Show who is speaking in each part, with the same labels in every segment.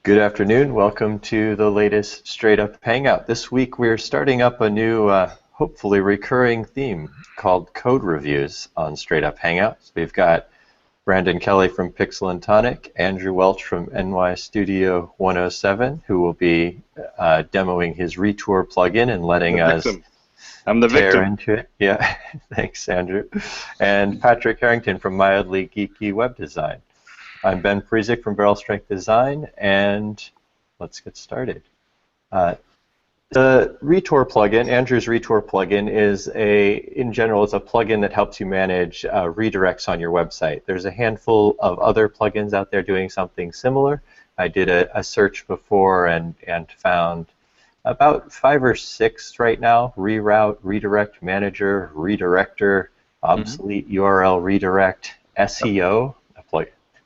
Speaker 1: Good afternoon. Welcome to the latest Straight Up Hangout. This week we're starting up a new, hopefully recurring theme called Code Reviews on Straight Up Hangouts. We've got Brandon Kelly from Pixel and Tonic, Andrew Welch from NY Studio 107, who will be demoing his Retour plugin and letting us
Speaker 2: I'm the
Speaker 1: tear
Speaker 2: victim.
Speaker 1: into it. Yeah, thanks, Andrew. And Patrick Harrington from Mildly Geeky Web Design. I'm Ben Friesick from Barrel Strength Design, and let's get started. The Retour plugin, Andrew's Retour plugin, in general, it's a plugin that helps you manage redirects on your website. There's a handful of other plugins out there doing something similar. I did a search before and found about 5 or 6 right now: Reroute, Redirect Manager, Redirector, Obsolete URL Redirect, SEO,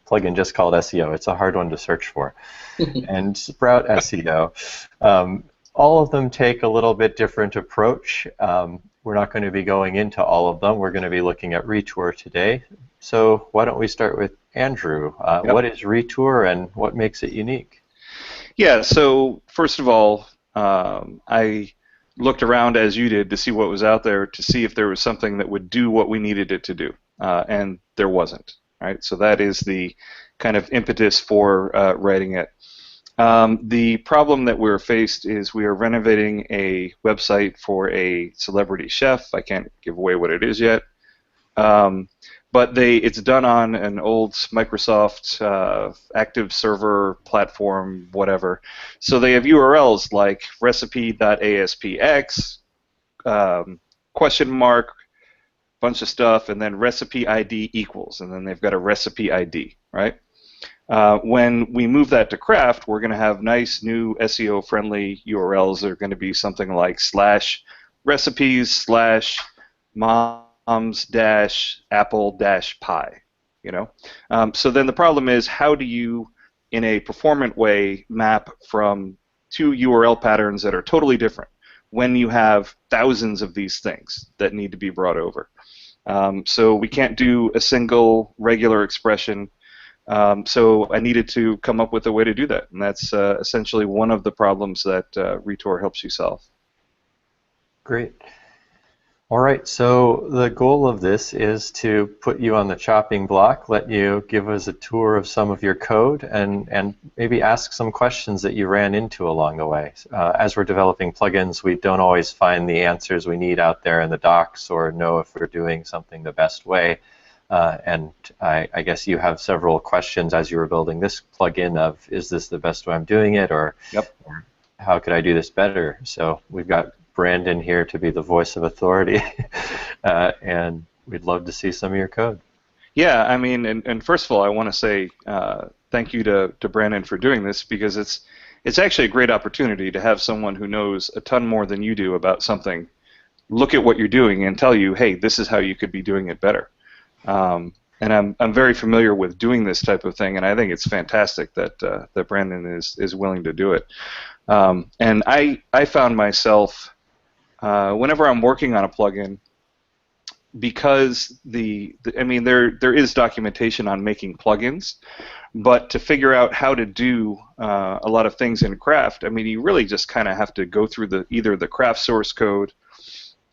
Speaker 1: plugin just called SEO. It's a hard one to search for. And Sprout SEO. All of them take a little bit different approach. We're not going to be going into all of them. We're going to be looking at Retour today. So why don't we start with Andrew? What is Retour and what makes it unique?
Speaker 2: Yeah, so first of all, I looked around as you did to see what was out there, to see if there was something that would do what we needed it to do, and there wasn't. Right, so that is the kind of impetus for writing it. The problem that we're faced is we are renovating a website for a celebrity chef. I can't give away what it is yet, but it's done on an old Microsoft active server platform, whatever. So they have URLs like recipe.aspx, question mark, bunch of stuff, and then recipe ID equals, and then they've got a recipe ID, right? When we move that to Craft, we're going to have nice new SEO-friendly URLs that are going to be something like /recipes/moms-apple-pie, you know? So then the problem is, how do you, in a performant way, map from two URL patterns that are totally different when you have thousands of these things that need to be brought over? So we can't do a single regular expression, so I needed to come up with a way to do that, and that's essentially one of the problems that Retour helps you solve.
Speaker 1: Great. All right, so the goal of this is to put you on the chopping block, let you give us a tour of some of your code, and maybe ask some questions that you ran into along the way. As we're developing plugins, we don't always find the answers we need out there in the docs or know if we're doing something the best way. And I guess you have several questions as you were building this plugin of, is this the best way I'm doing it, or how could I do this better? So we've got Brandon here to be the voice of authority, and we'd love to see some of your code.
Speaker 2: Yeah, I mean, and first of all, I want to say thank you to Brandon for doing this, because it's actually a great opportunity to have someone who knows a ton more than you do about something look at what you're doing and tell you, hey, this is how you could be doing it better. And I'm very familiar with doing this type of thing, and I think it's fantastic that that Brandon is willing to do it. And I found myself, whenever I'm working on a plugin, because I mean, there is documentation on making plugins, but to figure out how to do a lot of things in Craft, I mean, you really just kind of have to go through either the Craft source code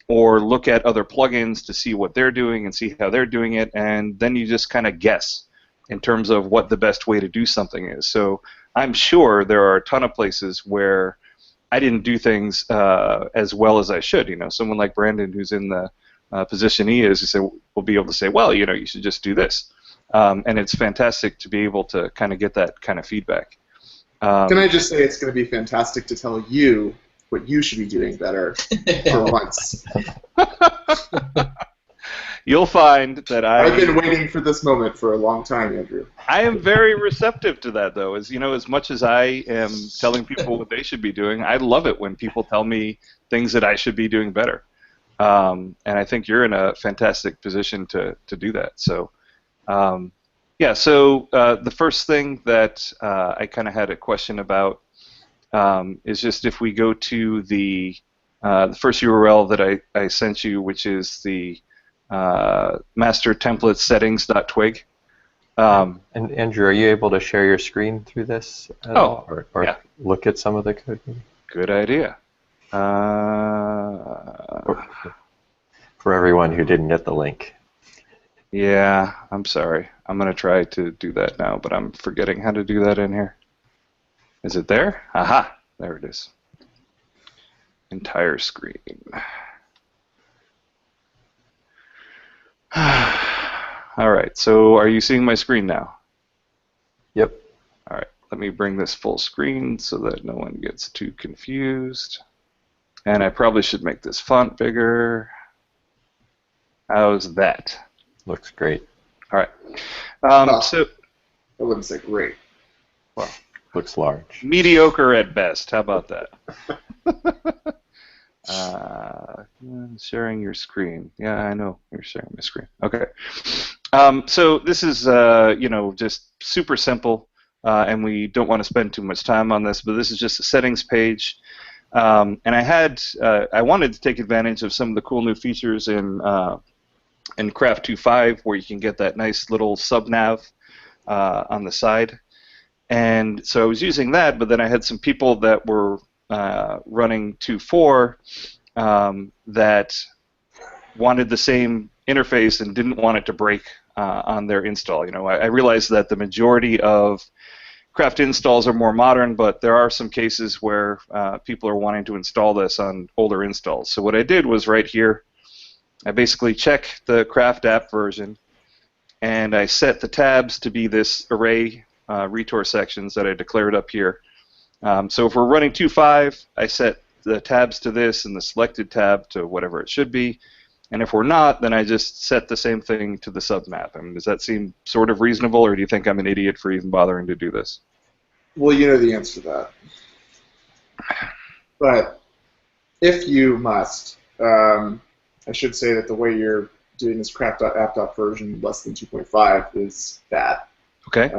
Speaker 2: or look at other plugins to see what they're doing and see how they're doing it, and then you just kind of guess in terms of what the best way to do something is. So I'm sure there are a ton of places where I didn't do things as well as I should. You know, someone like Brandon, who's in the position he is, will be able to say, well, you know, you should just do this. And it's fantastic to be able to kind of get that kind of feedback.
Speaker 3: Can I just say it's going to be fantastic to tell you what you should be doing better for once.
Speaker 2: You'll find that
Speaker 3: I've been waiting for this moment for a long time, Andrew.
Speaker 2: I am very receptive to that, though. As you know, as much as I am telling people what they should be doing, I love it when people tell me things that I should be doing better. And I think you're in a fantastic position to do that. So, yeah. So the first thing that I kind of had a question about is just if we go to the first URL that I sent you, which is the master template settings.twig.
Speaker 1: And Andrew, are you able to share your screen through this at all, or
Speaker 2: yeah.
Speaker 1: look at some of the code?
Speaker 2: Good idea.
Speaker 1: For everyone who didn't get the link.
Speaker 2: Yeah, I'm sorry. I'm going to try to do that now, but I'm forgetting how to do that in here. Is it there? Aha, there it is. Entire screen. All right, so are you seeing my screen now?
Speaker 1: Yep.
Speaker 2: All right, let me bring this full screen so that no one gets too confused. And I probably should make this font bigger. How's that?
Speaker 1: Looks great.
Speaker 2: All right. So
Speaker 3: I wouldn't say great.
Speaker 2: Well,
Speaker 1: looks large.
Speaker 2: Mediocre at best. How about that? Sharing your screen. Yeah, I know you're sharing my screen. Okay. So this is just super simple, and we don't want to spend too much time on this, but this is just a settings page. And I wanted to take advantage of some of the cool new features in Craft 2.5, where you can get that nice little sub-nav on the side. And so I was using that, but then I had some people that were running 2.4 that wanted the same interface and didn't want it to break on their install. I realized that the majority of Craft installs are more modern, but there are some cases where people are wanting to install this on older installs. So what I did was right here, I basically check the Craft app version, and I set the tabs to be this array Retour sections that I declared up here. So if we're running 2.5, I set the tabs to this and the selected tab to whatever it should be. And if we're not, then I just set the same thing to the submap. I mean, does that seem sort of reasonable, or do you think I'm an idiot for even bothering to do this?
Speaker 3: Well, you know the answer to that. But if you must, I should say that the way you're doing this craft.app version less than 2.5 is bad.
Speaker 2: Okay.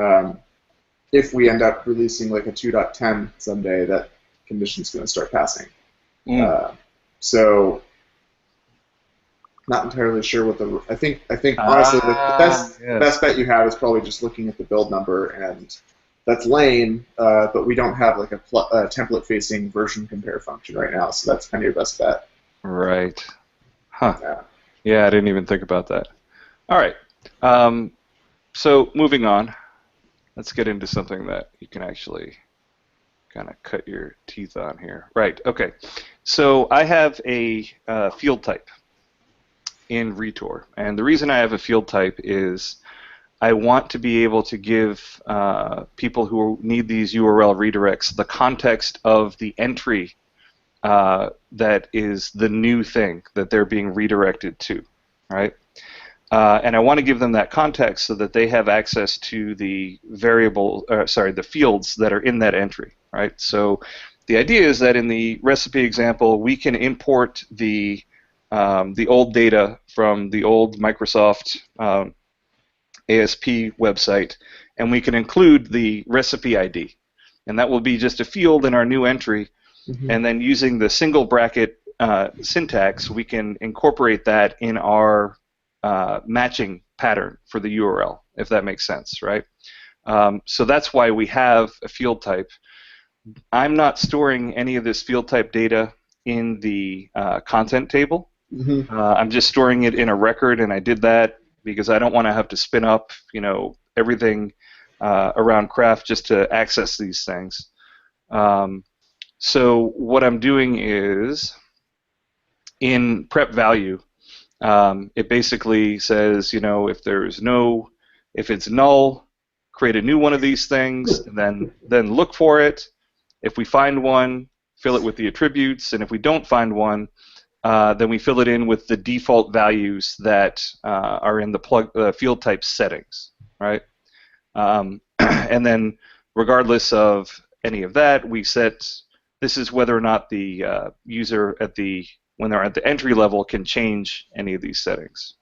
Speaker 3: If we end up releasing like a 2.10 someday, that condition's going to start passing. So, not entirely sure what the. I think honestly the best bet you have is probably just looking at the build number, and that's lame. But we don't have like a template-facing version compare function right now, so that's kind of your best bet.
Speaker 2: Right. Huh.
Speaker 3: Yeah.
Speaker 2: Yeah, I didn't even think about that. All right. So moving on, let's get into something that you can actually kind of cut your teeth on here. Right. Okay. So I have a field type in Retour, and the reason I have a field type is I want to be able to give people who need these URL redirects the context of the entry that is the new thing that they're being redirected to, right? And I want to give them that context so that they have access to the the fields that are in that entry, right? So the idea is that in the recipe example, we can import the old data from the old Microsoft ASP website, and we can include the recipe ID, and that will be just a field in our new entry. Mm-hmm. And then using the single bracket syntax, we can incorporate that in our matching pattern for the URL, if that makes sense, right? So that's why we have a field type. I'm not storing any of this field type data in the content table. Mm-hmm. I'm just storing it in a record, and I did that because I don't want to have to spin up, everything around Craft just to access these things. So what I'm doing is in PrepValue, it basically says, if it's null, create a new one of these things, and then look for it. If we find one, fill it with the attributes, and if we don't find one, then we fill it in with the default values that are in the field type settings, right? And then regardless of any of that, we set this is whether or not the user when they're at the entry level can change any of these settings.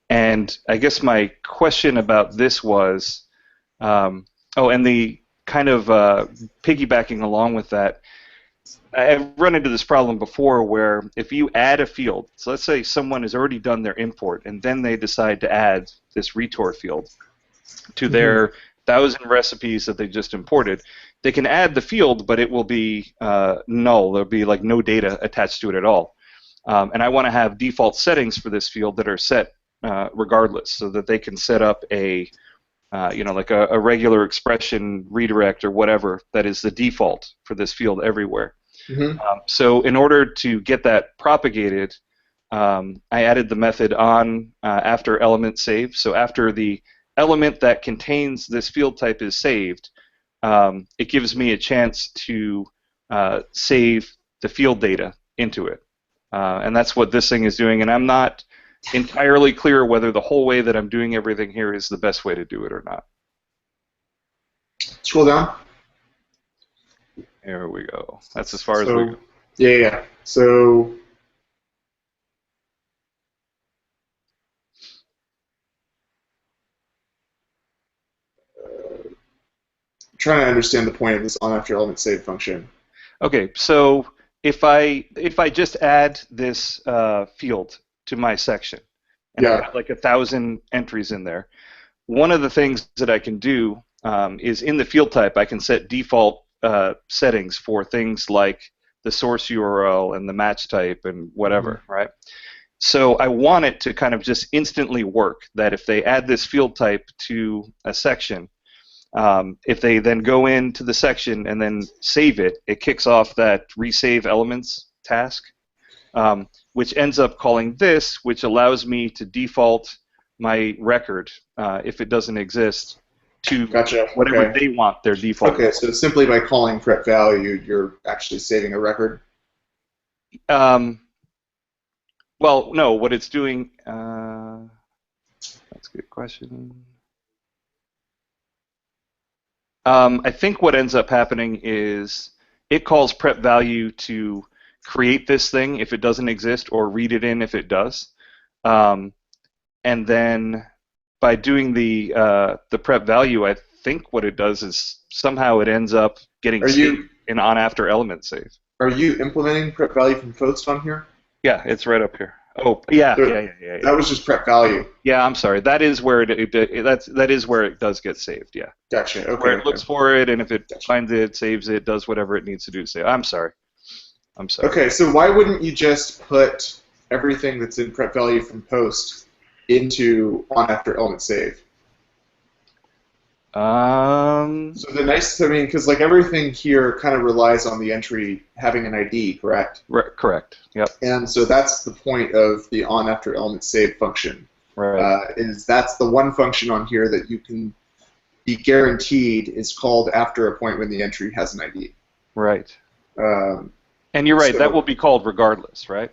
Speaker 2: And I guess my question about this was, and the kind of piggybacking along with that, I've run into this problem before where if you add a field, so let's say someone has already done their import and then they decide to add this Retour field, to their 1,000 recipes that they just imported, they can add the field, but it will be null. There'll be like no data attached to it at all. And I want to have default settings for this field that are set regardless, so that they can set up a like a regular expression redirect or whatever that is the default for this field everywhere. So in order to get that propagated, I added the method on after element save. So after the element that contains this field type is saved, it gives me a chance to save the field data into it. And that's what this thing is doing. And I'm not entirely clear whether the whole way that I'm doing everything here is the best way to do it or not.
Speaker 3: Scroll down.
Speaker 2: There we go. That's as far as we go.
Speaker 3: Yeah. So trying to understand the point of this on after element save function.
Speaker 2: Okay, so if I just add this field to my section, and I've got like 1,000 entries in there, one of the things that I can do is in the field type I can set default settings for things like the source URL and the match type and whatever, right? So I want it to kind of just instantly work, that if they add this field type to a section, if they then go into the section and then save it, it kicks off that resave elements task, which ends up calling this, which allows me to default my record, if it doesn't exist, to whatever they want their default.
Speaker 3: Okay, so simply by calling PrepValue, you're actually saving a record?
Speaker 2: Well, no, what it's doing, that's a good question. I think what ends up happening is it calls PrepValue to create this thing if it doesn't exist, or read it in if it does. And then by doing the PrepValue, I think what it does is somehow it ends up getting saved in on after element save.
Speaker 3: Are you implementing PrepValue from post on here?
Speaker 2: Yeah, it's right up here. Oh, yeah.
Speaker 3: That was just PrepValue.
Speaker 2: Yeah, I'm sorry. That is where that is where it does get saved. Yeah.
Speaker 3: Gotcha. Okay.
Speaker 2: Where it looks for it, and if it finds it, saves it, does whatever it needs to do. Say, I'm sorry.
Speaker 3: Okay, so why wouldn't you just put everything that's in PrepValue from post into on after element save? So because like everything here kind of relies on the entry having an ID, correct?
Speaker 2: Correct. Yep.
Speaker 3: And so that's the point of the on after element save function.
Speaker 2: Right.
Speaker 3: Is that's the one function on here that you can be guaranteed is called after a point when the entry has an ID.
Speaker 2: Right. And you're right. That will be called regardless, right?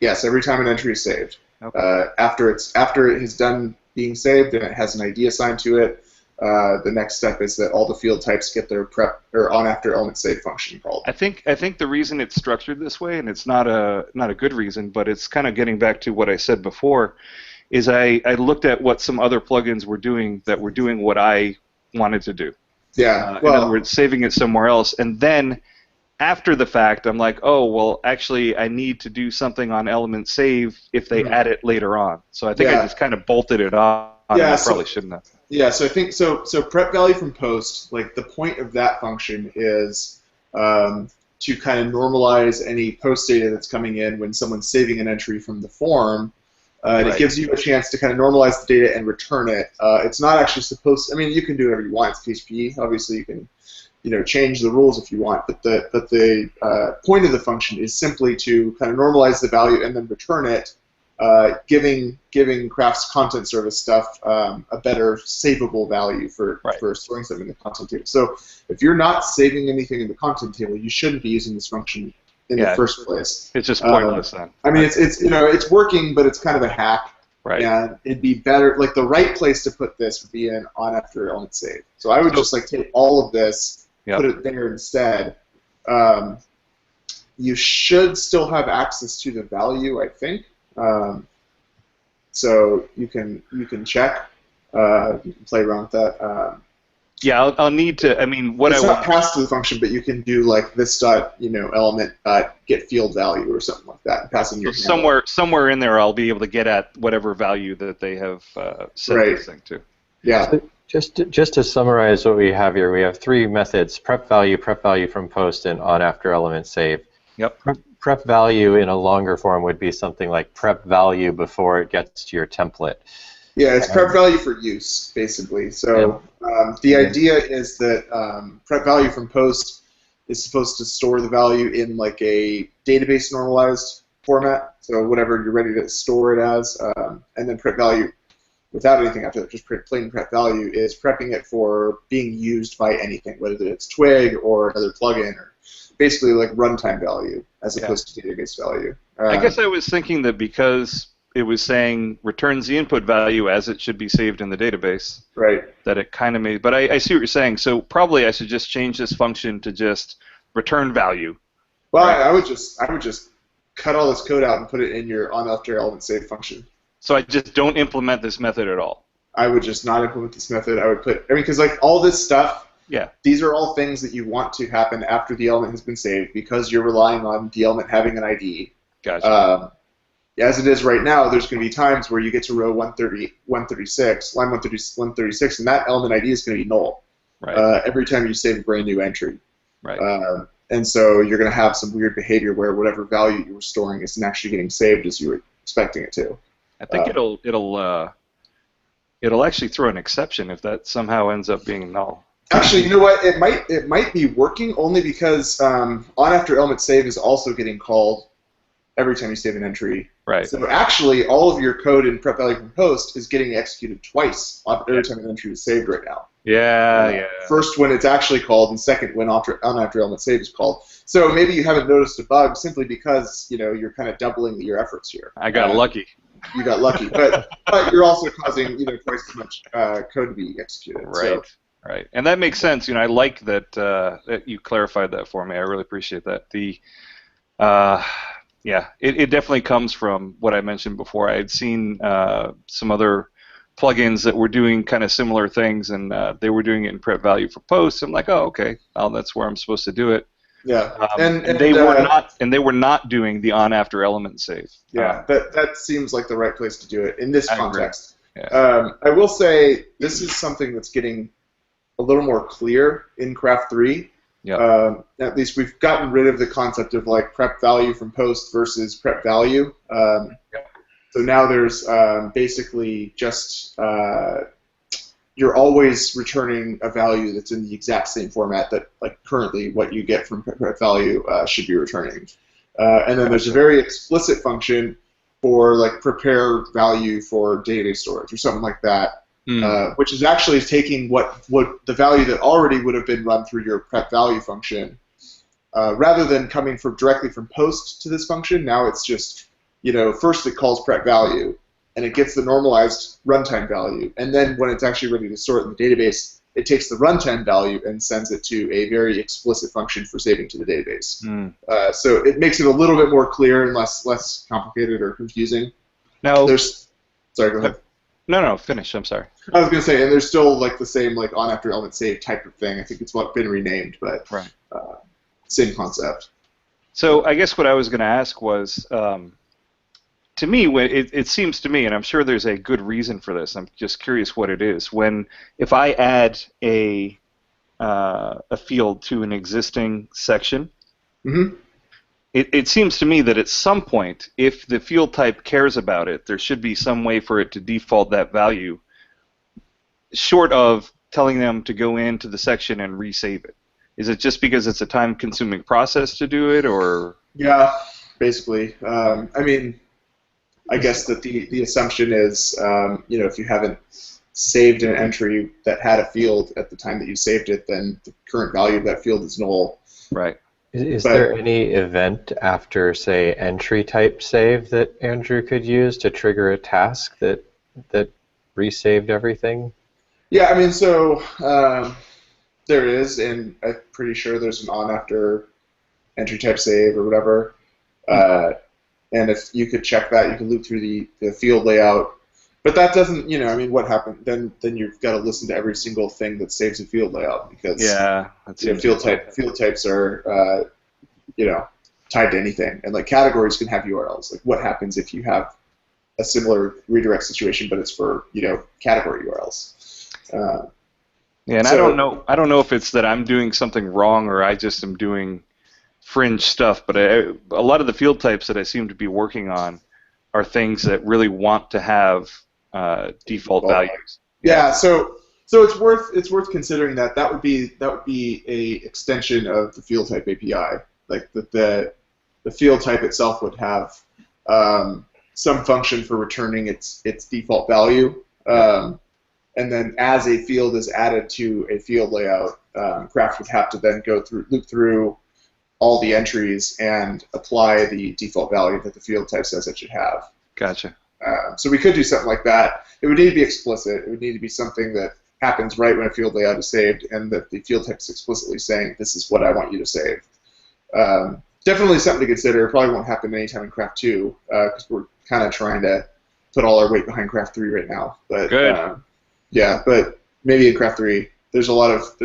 Speaker 3: Yes. Every time an entry is saved.
Speaker 2: Okay.
Speaker 3: After it has done being saved and it has an ID assigned to it, the next step is that all the field types get their prep or on after element save function called.
Speaker 2: I think the reason it's structured this way, and it's not a good reason, but it's kind of getting back to what I said before, is I looked at what some other plugins were doing that were doing what I wanted to do.
Speaker 3: Yeah.
Speaker 2: In other words, saving it somewhere else, and then after the fact, I'm like, oh, well, actually, I need to do something on element save if they add it later on. So I think I just kind of bolted it on.
Speaker 3: Yeah,
Speaker 2: I probably shouldn't have.
Speaker 3: Yeah, so I think so PrepValue from post, like the point of that function is to kind of normalize any post data that's coming in when someone's saving an entry from the form. And it gives you a chance to kind of normalize the data and return it. It's not actually supposed. I mean, you can do whatever you want. It's PHP. Obviously, you can change the rules if you want. But the point of the function is simply to kind of normalize the value and then return it, giving Craft's content service stuff a better savable value for storing something in the content table. So if you're not saving anything in the content table, you shouldn't be using this function in the first place.
Speaker 2: It's just pointless then.
Speaker 3: I mean, it's working, but it's kind of a hack.
Speaker 2: Right.
Speaker 3: And it'd be better, like the right place to put this would be in on after element save. So I would just like take all of this, put it there instead. You should still have access to the value, I think. So you can check. You can play around with that.
Speaker 2: Yeah, I'll need to. I mean, what
Speaker 3: it's
Speaker 2: I
Speaker 3: not passed to the function, but you can do like this dot element get field value or something like that, and pass in your
Speaker 2: somewhere in there, I'll be able to get at whatever value that they have set this thing to.
Speaker 3: Yeah.
Speaker 1: So just to summarize what we have here, we have three methods: PrepValue from post, and on after element save.
Speaker 2: Yep.
Speaker 1: PrepValue in a longer form would be something like PrepValue before it gets to your template.
Speaker 3: Yeah, it's PrepValue for use, basically. So the idea is that PrepValue from post is supposed to store the value in like a database normalized format, so whatever you're ready to store it as, and then PrepValue without anything after that, just plain PrepValue is prepping it for being used by anything, whether it's Twig or another plugin, or basically like runtime value as opposed to database value.
Speaker 2: I guess I was thinking that because it was saying returns the input value as it should be saved in the database,
Speaker 3: right?
Speaker 2: That it kind of made. But I see what you're saying. So probably I should just change this function to just return value.
Speaker 3: Well, right? I would just cut all this code out and put it in your on after element save function.
Speaker 2: So I just don't implement this method at all.
Speaker 3: I would just not implement this method. I would put, because like all this stuff, these are all things that you want to happen after the element has been saved because you're relying on the element having an ID.
Speaker 2: Gotcha.
Speaker 3: As it is right now, there's going to be times where you get to row 136, line 136, and that element ID is going to be null every time you save a brand new entry.
Speaker 2: Right.
Speaker 3: And so you're going to have some weird behavior where whatever value you were storing isn't actually getting saved as you were expecting it to.
Speaker 2: I think it'll actually throw an exception if that somehow ends up being null.
Speaker 3: Actually, you know what? It might be working only because on after element save is also getting called every time you save an entry.
Speaker 2: Right.
Speaker 3: So actually, all of your code in PrepValue from post is getting executed twice every time an entry is saved right now.
Speaker 2: Yeah.
Speaker 3: First when it's actually called, and second when on after element save is called. So maybe you haven't noticed a bug simply because you're kind of doubling your efforts here.
Speaker 2: I got lucky.
Speaker 3: You got lucky, but you're also causing twice as much code to be executed.
Speaker 2: Right.
Speaker 3: So.
Speaker 2: Right, and that makes sense. I like that that you clarified that for me. I really appreciate that. It definitely comes from what I mentioned before. I had seen some other plugins that were doing kind of similar things, and they were doing it in PrepValue for posts. I'm like, oh, okay, well, that's where I'm supposed to do it.
Speaker 3: Yeah,
Speaker 2: and they were not doing the on after element save.
Speaker 3: Yeah, that seems like the right place to do it in this context. Yeah. I will say this is something that's getting a little more clear in Craft 3.
Speaker 2: Yeah.
Speaker 3: At least we've gotten rid of the concept of like PrepValue from post versus PrepValue. So now there's basically just you're always returning a value that's in the exact same format that like currently what you get from PrepValue should be returning. And then there's a very explicit function for like prepare value for database storage or something like that. Which is actually taking what the value that already would have been run through your PrepValue function, rather than coming directly from post to this function. Now it's just, first it calls PrepValue, and it gets the normalized runtime value, and then when it's actually ready to store it in the database, it takes the runtime value and sends it to a very explicit function for saving to the database. So it makes it a little bit more clear and less complicated or confusing.
Speaker 2: Now,
Speaker 3: sorry, go ahead.
Speaker 2: No, finish. I'm sorry.
Speaker 3: I was going to say, and there's still like the same like on after element save type of thing. I think it's been renamed, but same concept.
Speaker 2: So I guess what I was going to ask was, to me, it seems to me, and I'm sure there's a good reason for this. I'm just curious what it is. If I add a field to an existing section.
Speaker 3: Mm-hmm.
Speaker 2: It seems to me that at some point, if the field type cares about it, there should be some way for it to default that value, short of telling them to go into the section and resave it. Is it just because it's a time-consuming process to do it, or?
Speaker 3: Yeah, basically. I mean, I guess that the assumption is, if you haven't saved an entry that had a field at the time that you saved it, then the current value of that field is null.
Speaker 2: Right.
Speaker 1: Is there any event after, say, entry type save that Andrew could use to trigger a task that resaved everything?
Speaker 3: Yeah, I mean, so there is, and I'm pretty sure there's an on after entry type save or whatever. And if you could check that, you can loop through the field layout. But that doesn't, what happened? Then you've got to listen to every single thing that saves a field layout because field types are tied to anything, and like categories can have URLs. Like what happens if you have a similar redirect situation, but it's for category URLs?
Speaker 2: Yeah, and so, I don't know if it's that I'm doing something wrong or I just am doing fringe stuff, but a lot of the field types that I seem to be working on are things that really want to have default values.
Speaker 3: Yeah, so it's worth considering that would be a extension of the field type API. Like the field type itself would have some function for returning its default value, and then as a field is added to a field layout, Craft would have to then loop through all the entries and apply the default value that the field type says it should have.
Speaker 2: Gotcha.
Speaker 3: So we could do something like that. It would need to be explicit. It would need to be something that happens right when a field layout is saved, and that the field type is explicitly saying, this is what I want you to save. Definitely something to consider. It probably won't happen anytime in Craft 2, because we're kind of trying to put all our weight behind Craft 3 right now. But
Speaker 2: good.
Speaker 3: Yeah, but maybe in Craft 3, there's a lot of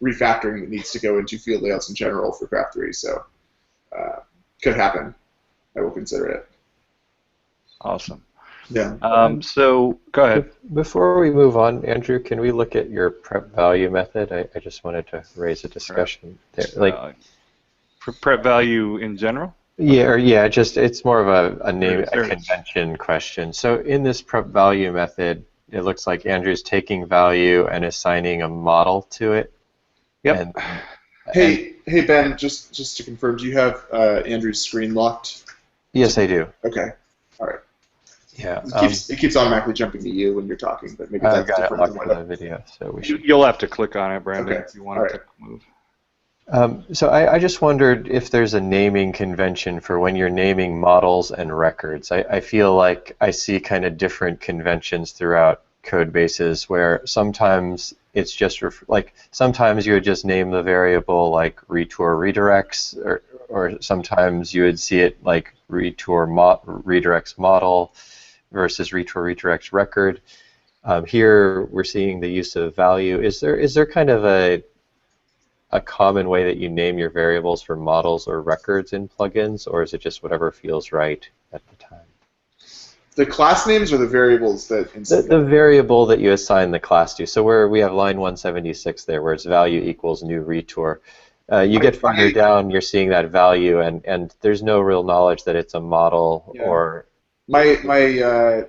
Speaker 3: refactoring that needs to go into field layouts in general for Craft 3. So could happen. I will consider it.
Speaker 2: Awesome.
Speaker 3: Yeah.
Speaker 2: So go ahead.
Speaker 1: Before we move on, Andrew, can we look at your PrepValue method? I just wanted to raise a discussion there. Like
Speaker 2: for PrepValue in general?
Speaker 1: Yeah, or yeah, it's more of a name, a convention question. So in this PrepValue method, it looks like Andrew's taking value and assigning a model to it.
Speaker 2: Yep.
Speaker 3: Hey Ben, just to confirm, do you have Andrew's screen locked?
Speaker 1: Yes, I do.
Speaker 3: Okay. All right.
Speaker 1: Yeah.
Speaker 3: It keeps automatically jumping to you when you're talking, but maybe that's
Speaker 1: got
Speaker 3: different
Speaker 1: it locked in the video, so we should.
Speaker 2: You'll have to click on it, Brandon,
Speaker 3: okay.
Speaker 2: if you want to move.
Speaker 1: So I just wondered if there's a naming convention for when you're naming models and records. I feel like I see kind of different conventions throughout code bases where sometimes it's just like sometimes you would just name the variable like Retour redirects, or sometimes you would see it like Retour redirects model versus Retour redirects record. Here we're seeing the use of value. Is there kind of a common way that you name your variables for models or records in plugins, or is it just whatever feels right at the time?
Speaker 3: The class names or the variables that
Speaker 1: the variable that you assign the class to. So where we have line 176 there, where it's value equals new Retour. You get further down, you're seeing that value, and there's no real knowledge that it's a model or.
Speaker 3: My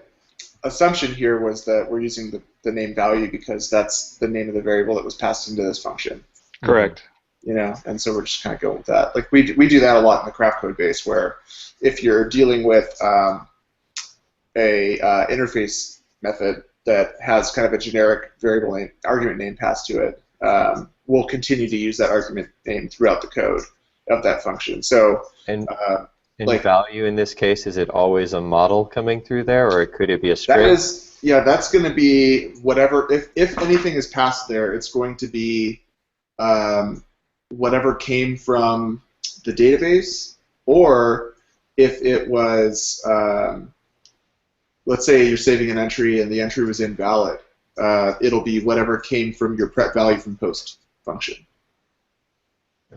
Speaker 3: assumption here was that we're using the name value because that's the name of the variable that was passed into this function.
Speaker 2: Correct.
Speaker 3: You know, and so we're just kind of going with that. Like we do that a lot in the Craft code base, where if you're dealing with a interface method that has kind of a generic variable name, argument name passed to it, we'll continue to use that argument name throughout the code of that function. So
Speaker 1: like value in this case, is it always a model coming through there, or could it be a string?
Speaker 3: That's going to be whatever. If anything is passed there, it's going to be whatever came from the database, or if it was, let's say you're saving an entry and the entry was invalid, it'll be whatever came from your PrepValue from post function.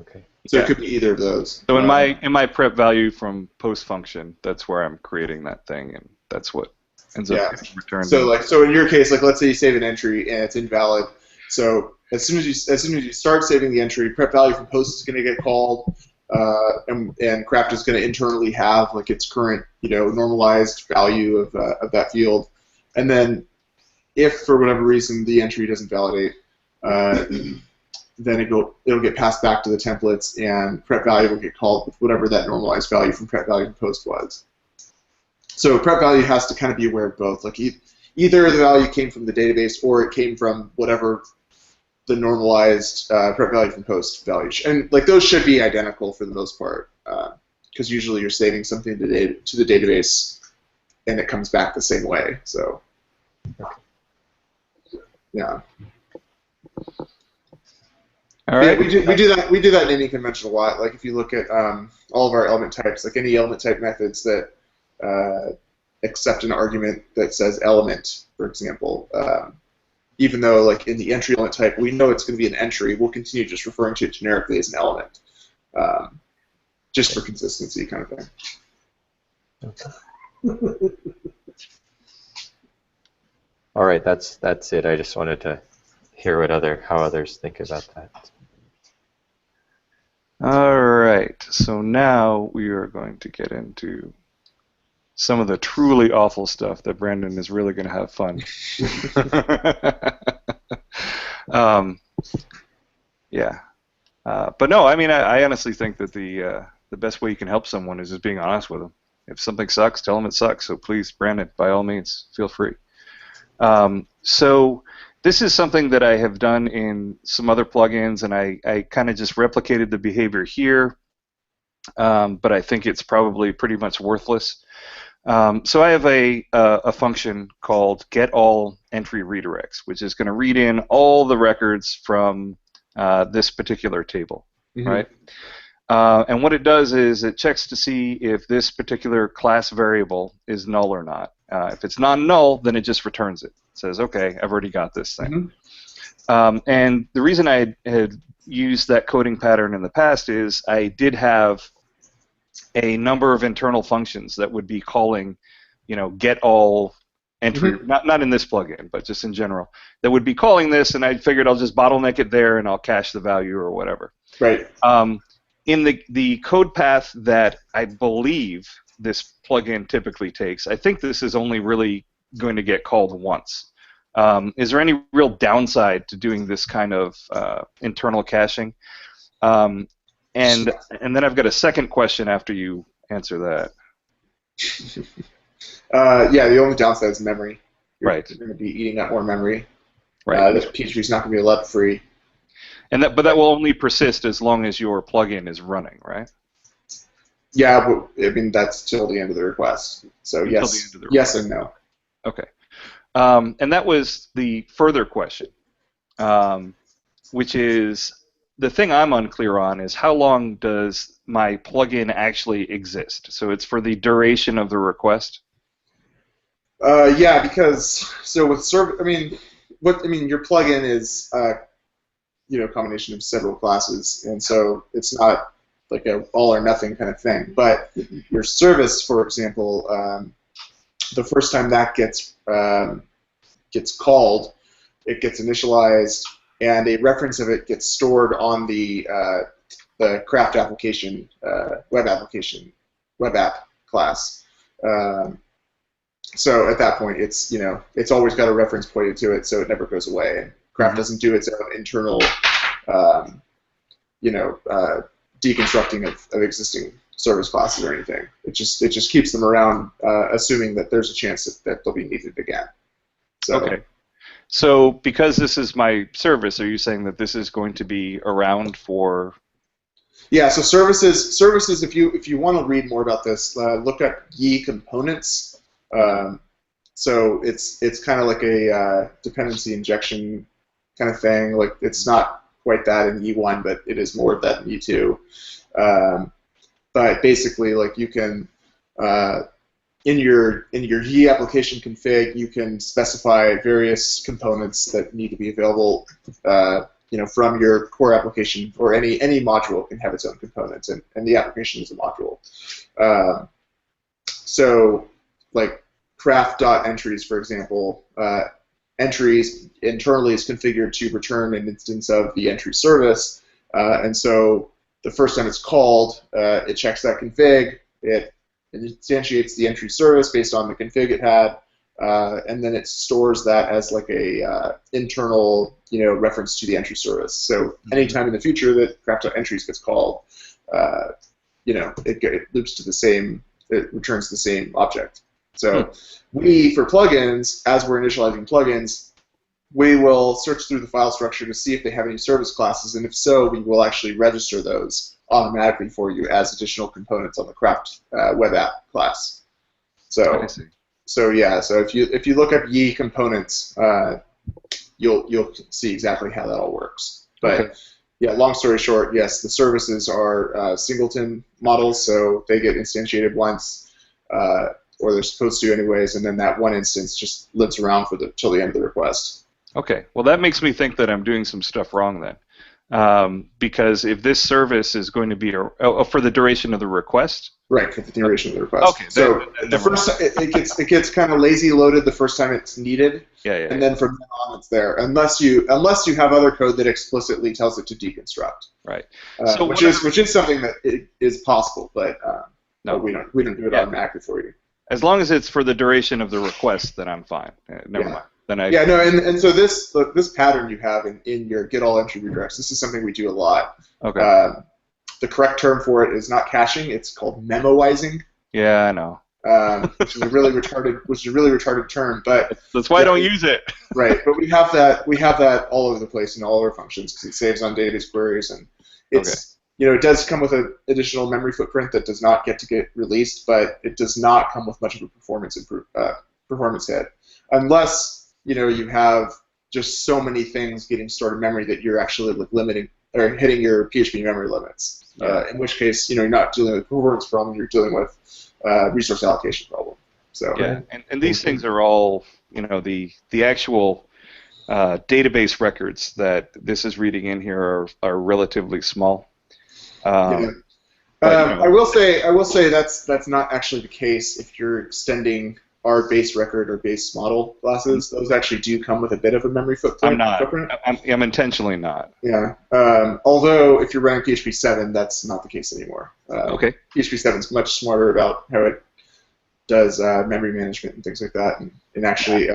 Speaker 1: Okay.
Speaker 3: So it could be either of those.
Speaker 2: So in my PrepValue from post function, that's where I'm creating that thing, and that's what ends up getting returned.
Speaker 3: So in your case, like let's say you save an entry and it's invalid. So as soon as you start saving the entry, PrepValue from post is going to get called, and Craft is going to internally have like its current normalized value of that field, and then if for whatever reason the entry doesn't validate, then it'll get passed back to the templates, and PrepValue will get called with whatever that normalized value from PrepValue from post was. So PrepValue has to kind of be aware of both. Like either the value came from the database or it came from whatever the normalized PrepValue from post value. And like those should be identical for the most part, because usually you're saving something to the database and it comes back the same way. So yeah.
Speaker 2: All right.
Speaker 3: We do that in naming convention a lot. Like if you look at all of our element types, like any element type methods that accept an argument that says element, for example, even though like in the entry element type we know it's going to be an entry, we'll continue just referring to it generically as an element, just for consistency kind of thing.
Speaker 1: All right, that's it. I just wanted to hear how others think about that.
Speaker 2: All right, so now we are going to get into some of the truly awful stuff that Brandon is really going to have fun. Yeah, but no, I mean, I honestly think that the best way you can help someone is just being honest with them. If something sucks, tell them it sucks. So please, Brandon, by all means, feel free. So this is something that I have done in some other plugins, and I kind of just replicated the behavior here, but I think it's probably pretty much worthless. So I have a function called getAllEntryRedirects, which is going to read in all the records from this particular table, right? And what it does is it checks to see if this particular class variable is null or not. If it's non-null, then it just returns it. It says, okay, I've already got this thing. And the reason I had used that coding pattern in the past is I did have a number of internal functions that would be calling, get all entry, not in this plugin, but just in general, that would be calling this, and I figured I'll just bottleneck it there and I'll cache the value or whatever.
Speaker 3: Right.
Speaker 2: In the code path that I believe this plugin typically takes, I think this is only really going to get called once. Is there any real downside to doing this kind of internal caching? And then I've got a second question after you answer that.
Speaker 3: Yeah, the only downside is memory. You're
Speaker 2: Right.
Speaker 3: going to be eating up more memory.
Speaker 2: Right.
Speaker 3: This PHP is not going to be let free.
Speaker 2: But that will only persist as long as your plugin is running, right?
Speaker 3: Yeah, but I mean that's till the end of the request. So yes and no.
Speaker 2: Okay. And that was the further question, which is the thing I'm unclear on is how long does my plugin actually exist? So it's for the duration of the request.
Speaker 3: Yeah, because with your plugin is a combination of several classes, and so it's not like a all or nothing kind of thing. But your service, for example, the first time that gets called, it gets initialized, and a reference of it gets stored on the craft application, web app class. So at that point, it's always got a reference pointed to it, so it never goes away. And craft doesn't do its own internal, deconstructing of existing service classes or anything. It just keeps them around, assuming that there's a chance that they'll be needed again. So,
Speaker 2: okay. So because this is my service, are you saying that this is going to be around for?
Speaker 3: Yeah. So services. If you want to read more about this, look up Ye components. So it's kind of like a dependency injection kind of thing. Like it's not quite that in E1, but it is more of that in E2. But basically, like you can in your Ye application config, you can specify various components that need to be available. From your core application, or any module can have its own components, and the application is a module. So, like craft.entries, for example, entries internally is configured to return an instance of the entry service, and so the first time it's called, it checks that config, it instantiates the entry service based on the config it had, and then it stores that as like a internal, reference to the entry service. So anytime in the future that craft.entries gets called, it loops to the same, it returns the same object. So we, for plugins, as we're initializing plugins, we will search through the file structure to see if they have any service classes, and if so, we will actually register those automatically for you as additional components on the craft web app class. So.
Speaker 2: I see.
Speaker 3: So yeah, so if you look up Ye components, you'll see exactly how that all works. But
Speaker 2: okay.
Speaker 3: Yeah, long story short, yes, the services are singleton models, so they get instantiated once, or they're supposed to anyways, and then that one instance just lives around till the end of the request.
Speaker 2: Okay, well that makes me think that I'm doing some stuff wrong then. Because if this service is going to be for the duration of the request.
Speaker 3: Right, for the duration of the request.
Speaker 2: Okay.
Speaker 3: So the first it gets kind of lazy loaded the first time it's needed.
Speaker 2: Yeah.
Speaker 3: And then from then on it's there, unless you have other code that explicitly tells it to deconstruct.
Speaker 2: Right.
Speaker 3: Which is something that is possible, but no, we don't do it automatically for you.
Speaker 2: As long as it's for the duration of the request, then I'm fine. Never mind. Then
Speaker 3: and so this pattern you have in your get all entry redirects, this is something we do a lot.
Speaker 2: Okay.
Speaker 3: The correct term for it is not caching; it's called memoizing.
Speaker 2: Yeah, I know.
Speaker 3: Which is a really retarded term, but
Speaker 2: that's why I don't use it.
Speaker 3: Right, but we have that all over the place in all our functions because it saves on database queries, and it's it does come with an additional memory footprint that does not get released, but it does not come with much of a performance hit, unless you have just so many things getting stored in memory that you're actually limiting or hitting your PHP memory limits. In which case, you're not dealing with a performance problem; you're dealing with resource allocation problem. So
Speaker 2: and these things are all the actual database records that this is reading in here are relatively small.
Speaker 3: I will say that's not actually the case if you're extending our base record or base model classes. Those actually do come with a bit of a memory footprint.
Speaker 2: I'm not. I'm intentionally not.
Speaker 3: Yeah. Although if you're running PHP 7, that's not the case anymore.
Speaker 2: Okay.
Speaker 3: PHP 7 is much smarter about how it does memory management and things like that, and actually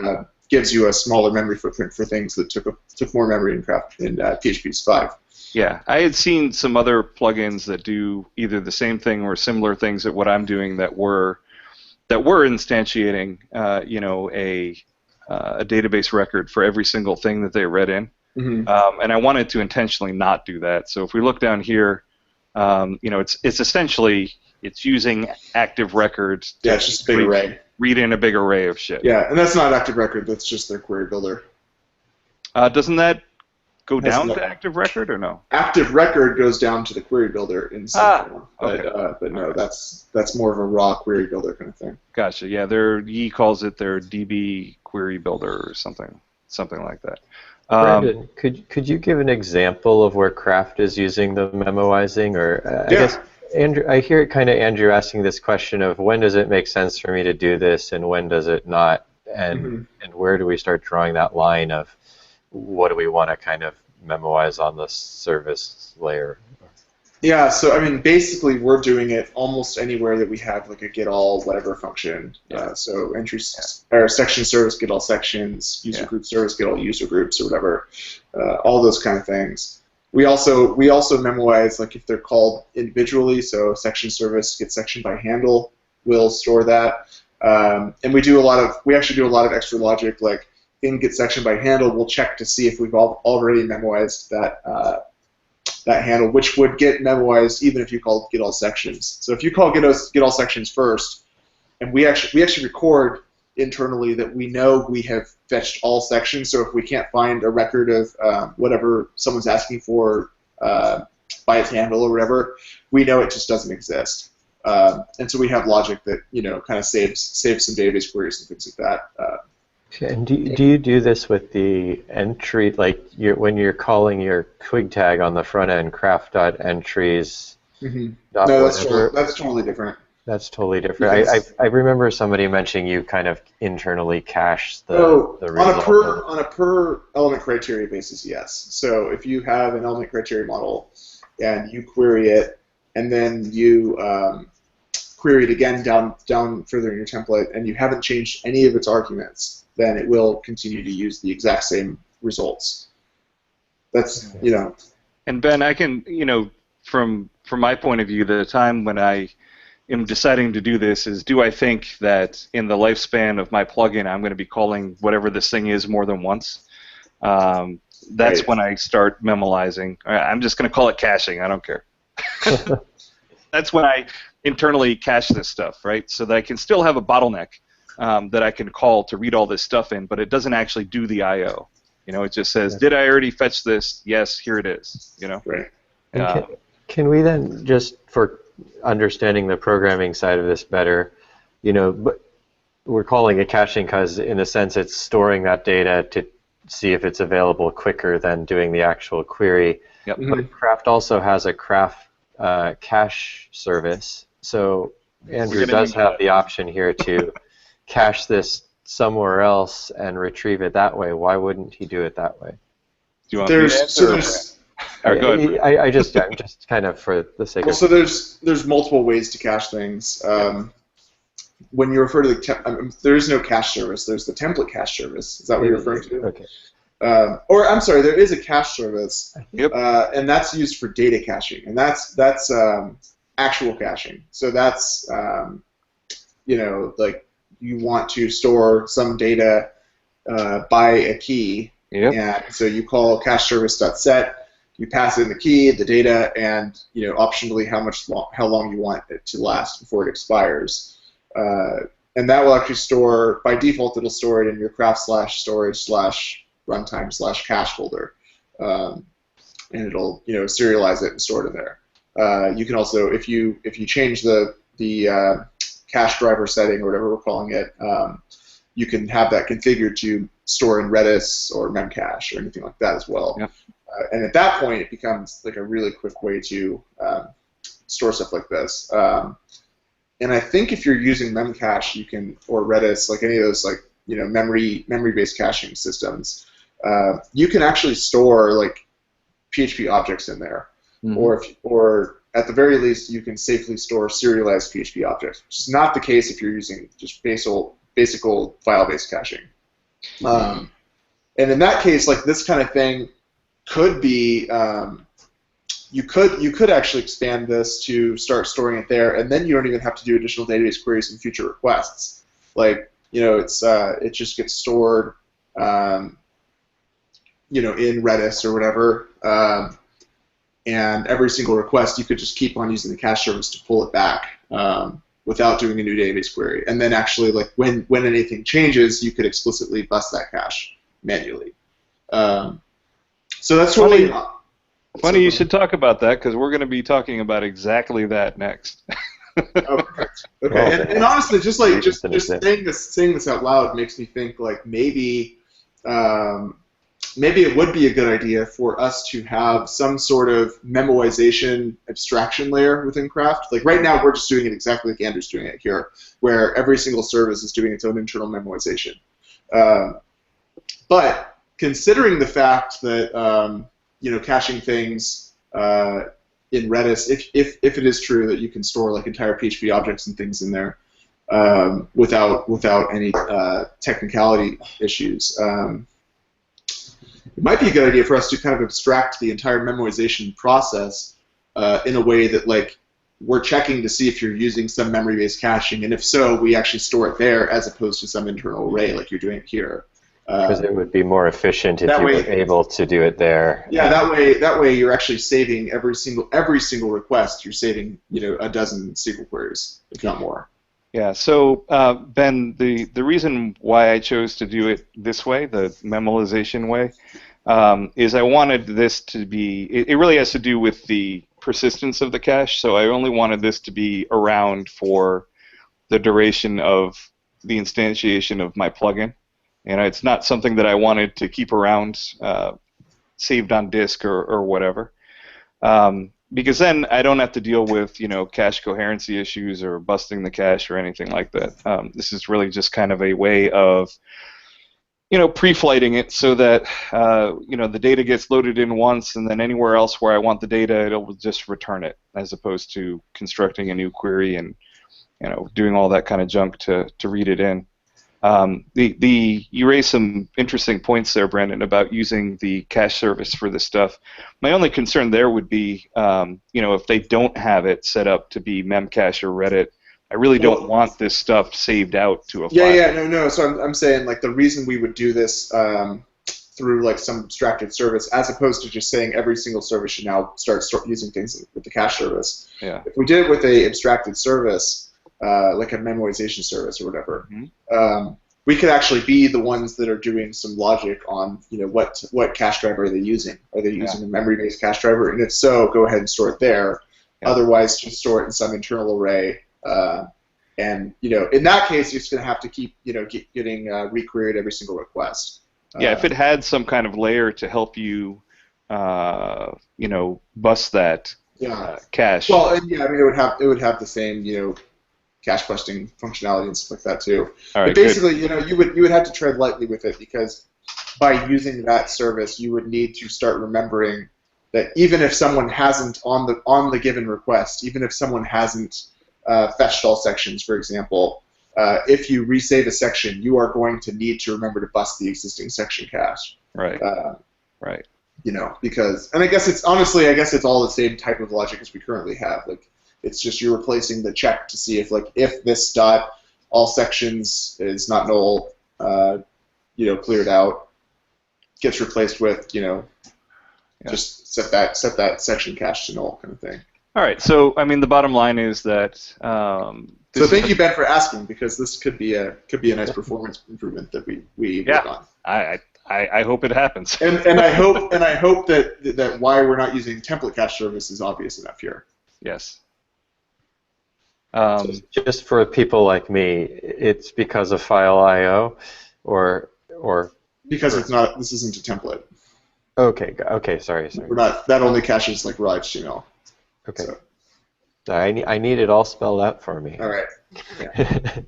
Speaker 3: gives you a smaller memory footprint for things that took more memory in PHP 5.
Speaker 2: Yeah, I had seen some other plugins that do either the same thing or similar things at what I'm doing that were instantiating, a database record for every single thing that they read in, and I wanted to intentionally not do that. So if we look down here, it's essentially using active records.
Speaker 3: Yeah, it's just a big array.
Speaker 2: Read in a big array of shit.
Speaker 3: Yeah, and that's not active record. That's just their query builder.
Speaker 2: Doesn't that go down to active record or no?
Speaker 3: Active record goes down to the query builder in some form, but no, that's more of a raw query builder kind of thing.
Speaker 2: Gotcha. Yeah, he calls it their DB query builder or something like that.
Speaker 1: Brandon, could you give an example of where Craft is using the memoizing, or I guess Andrew, I hear it kind of Andrew asking this question of when does it make sense for me to do this and when does it not, and where do we start drawing that line of what do we want to kind of memoize on the service layer?
Speaker 3: Yeah, so I mean, basically, we're doing it almost anywhere that we have like a get all whatever function. So entries or section service get all sections, user group service get all user groups or whatever, all those kind of things. We also memoize like if they're called individually. So section service get section by handle, we'll store that, and we actually do a lot of extra logic like. In get section by handle, we'll check to see if we've already memoized that handle, which would get memoized even if you call get all sections. So if you call get all sections first, and we actually record internally that we know we have fetched all sections. So if we can't find a record of whatever someone's asking for by its handle or whatever, we know it just doesn't exist. And so we have logic that kind of saves some database queries and things like that.
Speaker 1: And do you do this with the entry, like when you're calling your twig tag on the front end, craft.entries?
Speaker 3: No, that's totally different.
Speaker 1: That's totally different. I remember somebody mentioning you kind of internally cache the result.
Speaker 3: On a per element criteria basis, yes. So if you have an element criteria model and you query it, and then you query it again down further in your template, and you haven't changed any of its arguments, then it will continue to use the exact same results. That's,
Speaker 2: And Ben, I can, from my point of view, the time when I am deciding to do this is, do I think that in the lifespan of my plugin I'm going to be calling whatever this thing is more than once? That's when I start memoizing. I'm just going to call it caching. I don't care. That's when I internally cache this stuff, right? So that I can still have a bottleneck that I can call to read all this stuff in, but it doesn't actually do the I/O. It just says, did I already fetch this? Yes, here it is.
Speaker 3: Right.
Speaker 1: Can we then, just for understanding the programming side of this better, but we're calling it caching because in a sense it's storing that data to see if it's available quicker than doing the actual query.
Speaker 2: Yep.
Speaker 1: But Craft also has a Craft cache service. So Andrew does have the option here to cache this somewhere else and retrieve it that way. Why wouldn't he do it that way?
Speaker 2: Do you want me to answer? Go ahead.
Speaker 1: I'm just kind of for the sake of.
Speaker 3: So there's multiple ways to cache things. When you refer to there is no cache service. There's the template cache service. Is that what you're referring to?
Speaker 1: Okay.
Speaker 3: Or I'm sorry, there is a cache service,
Speaker 2: Yep.
Speaker 3: And that's used for data caching, and that's actual caching. So that's like you want to store some data by a key, and so you call cache service.set. You pass in the key, the data, and optionally how long you want it to last before it expires. And that will actually store, by default, it'll store it in your craft/storage/runtime/cache folder, and it'll serialize it and store it in there. You can also, if you change the cache driver setting or whatever we're calling it, you can have that configured to store in Redis or Memcache or anything like that as well.
Speaker 2: Yep.
Speaker 3: And at that point, it becomes like a really quick way to store stuff like this. And I think if you're using Memcache, you can, or Redis, like any of those like memory-based caching systems, you can actually store like PHP objects in there, or at the very least, you can safely store serialized PHP objects, which is not the case if you're using just basic old file-based caching. And in that case, like this kind of thing could be, you could actually expand this to start storing it there, and then you don't even have to do additional database queries and future requests. Like it just gets stored, in Redis or whatever. And every single request, you could just keep on using the cache service to pull it back without doing a new database query. And then actually, like when anything changes, you could explicitly bust that cache manually. So that's totally
Speaker 2: funny you should talk about that, because we're going to be talking about exactly that next.
Speaker 3: Oh, perfect. Okay, and honestly, just saying this out loud makes me think like maybe it would be a good idea for us to have some sort of memoization abstraction layer within Craft. Like right now, we're just doing it exactly like Andrew's doing it here, where every single service is doing its own internal memoization. But considering the fact that caching things in Redis, if it is true that you can store like entire PHP objects and things in there without any technicality issues. It might be a good idea for us to kind of abstract the entire memoization process in a way that like we're checking to see if you're using some memory-based caching, and if so, we actually store it there as opposed to some internal array like you're doing it here.
Speaker 1: Because it would be more efficient if you were able to do it there.
Speaker 3: Yeah, that way you're actually saving every single request. You're saving a dozen SQL queries, if not more.
Speaker 2: Yeah. So Ben, the reason why I chose to do it this way, the memoization way, is I wanted this to be. It really has to do with the persistence of the cache. So I only wanted this to be around for the duration of the instantiation of my plugin. And it's not something that I wanted to keep around saved on disk or whatever, because then I don't have to deal with cache coherency issues or busting the cache or anything like that. This is really just kind of a way of pre-flighting it so that the data gets loaded in once, and then anywhere else where I want the data, it'll just return it, as opposed to constructing a new query and doing all that kind of junk to read it in. You raised some interesting points there, Brandon, about using the cache service for this stuff. My only concern there would be, if they don't have it set up to be Memcache or Reddit, I really don't want this stuff saved out to a file.
Speaker 3: No. So I'm saying like the reason we would do this through like some abstracted service, as opposed to just saying every single service should now start using things with the cache service.
Speaker 2: Yeah.
Speaker 3: If we did it with a abstracted service, like a memoization service or whatever, we could actually be the ones that are doing some logic on, what cache driver are they using? Are they using a memory-based cache driver? And if so, go ahead and store it there. Yeah. Otherwise, just store it in some internal array. And in that case, you're just going to have to keep, getting requeried every single request.
Speaker 2: If it had some kind of layer to help you bust that cache.
Speaker 3: Well, and yeah, I mean, it would have the same, cache busting functionality and stuff like that too.
Speaker 2: All right,
Speaker 3: but basically,
Speaker 2: good.
Speaker 3: you would have to tread lightly with it, because by using that service, you would need to start remembering that even if someone hasn't on the given request, even if someone hasn't fetched all sections, for example, if you resave a section, you are going to need to remember to bust the existing section cache.
Speaker 2: Right. Right.
Speaker 3: Because, and I guess it's all the same type of logic as we currently have. Like, it's just you're replacing the check to see if this dot all sections is not null, cleared out, gets replaced with, just set that section cache to null kind of thing.
Speaker 2: All right. So, I mean, the bottom line is that.
Speaker 3: So thank you, Ben, for asking, because this could be a nice performance improvement that we work on.
Speaker 2: I hope it happens.
Speaker 3: And I hope that why we're not using template cache service is obvious enough here.
Speaker 2: Yes.
Speaker 1: Just for people like me, it's because of file I/O, or
Speaker 3: because this isn't a template.
Speaker 1: Okay, sorry.
Speaker 3: We're not. That only caches like raw HTML.
Speaker 1: Okay.
Speaker 3: So.
Speaker 1: I need it all spelled out for me.
Speaker 3: All right. Yeah.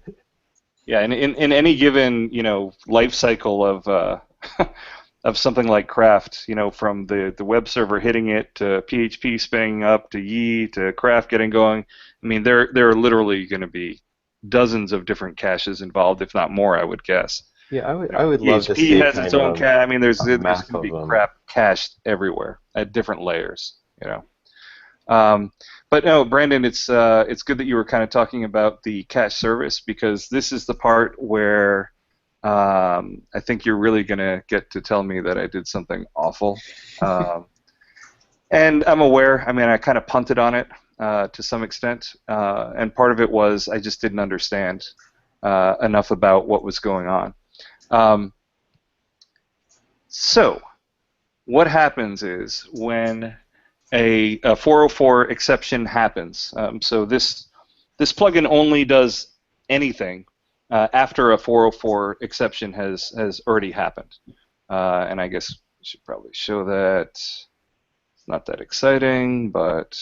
Speaker 2: Yeah, and in any given life cycle of of something like Craft, from the web server hitting it to PHP spinning up to Yi to Craft getting going. I mean, there are literally going to be dozens of different caches involved, if not more, I would guess.
Speaker 1: Yeah, I would love to see
Speaker 2: PHP has its own cache. I mean, there's going to be
Speaker 1: them.
Speaker 2: crap cached everywhere at different layers. But no, Brandon, it's good that you were kind of talking about the cache service, because this is the part where I think you're really going to get to tell me that I did something awful. And I'm aware. I mean, I kind of punted on it to some extent, and part of it was I just didn't understand enough about what was going on. So what happens is when a 404 exception happens. So this plugin only does anything after a 404 exception has already happened. And I guess we should probably show that. It's not that exciting, but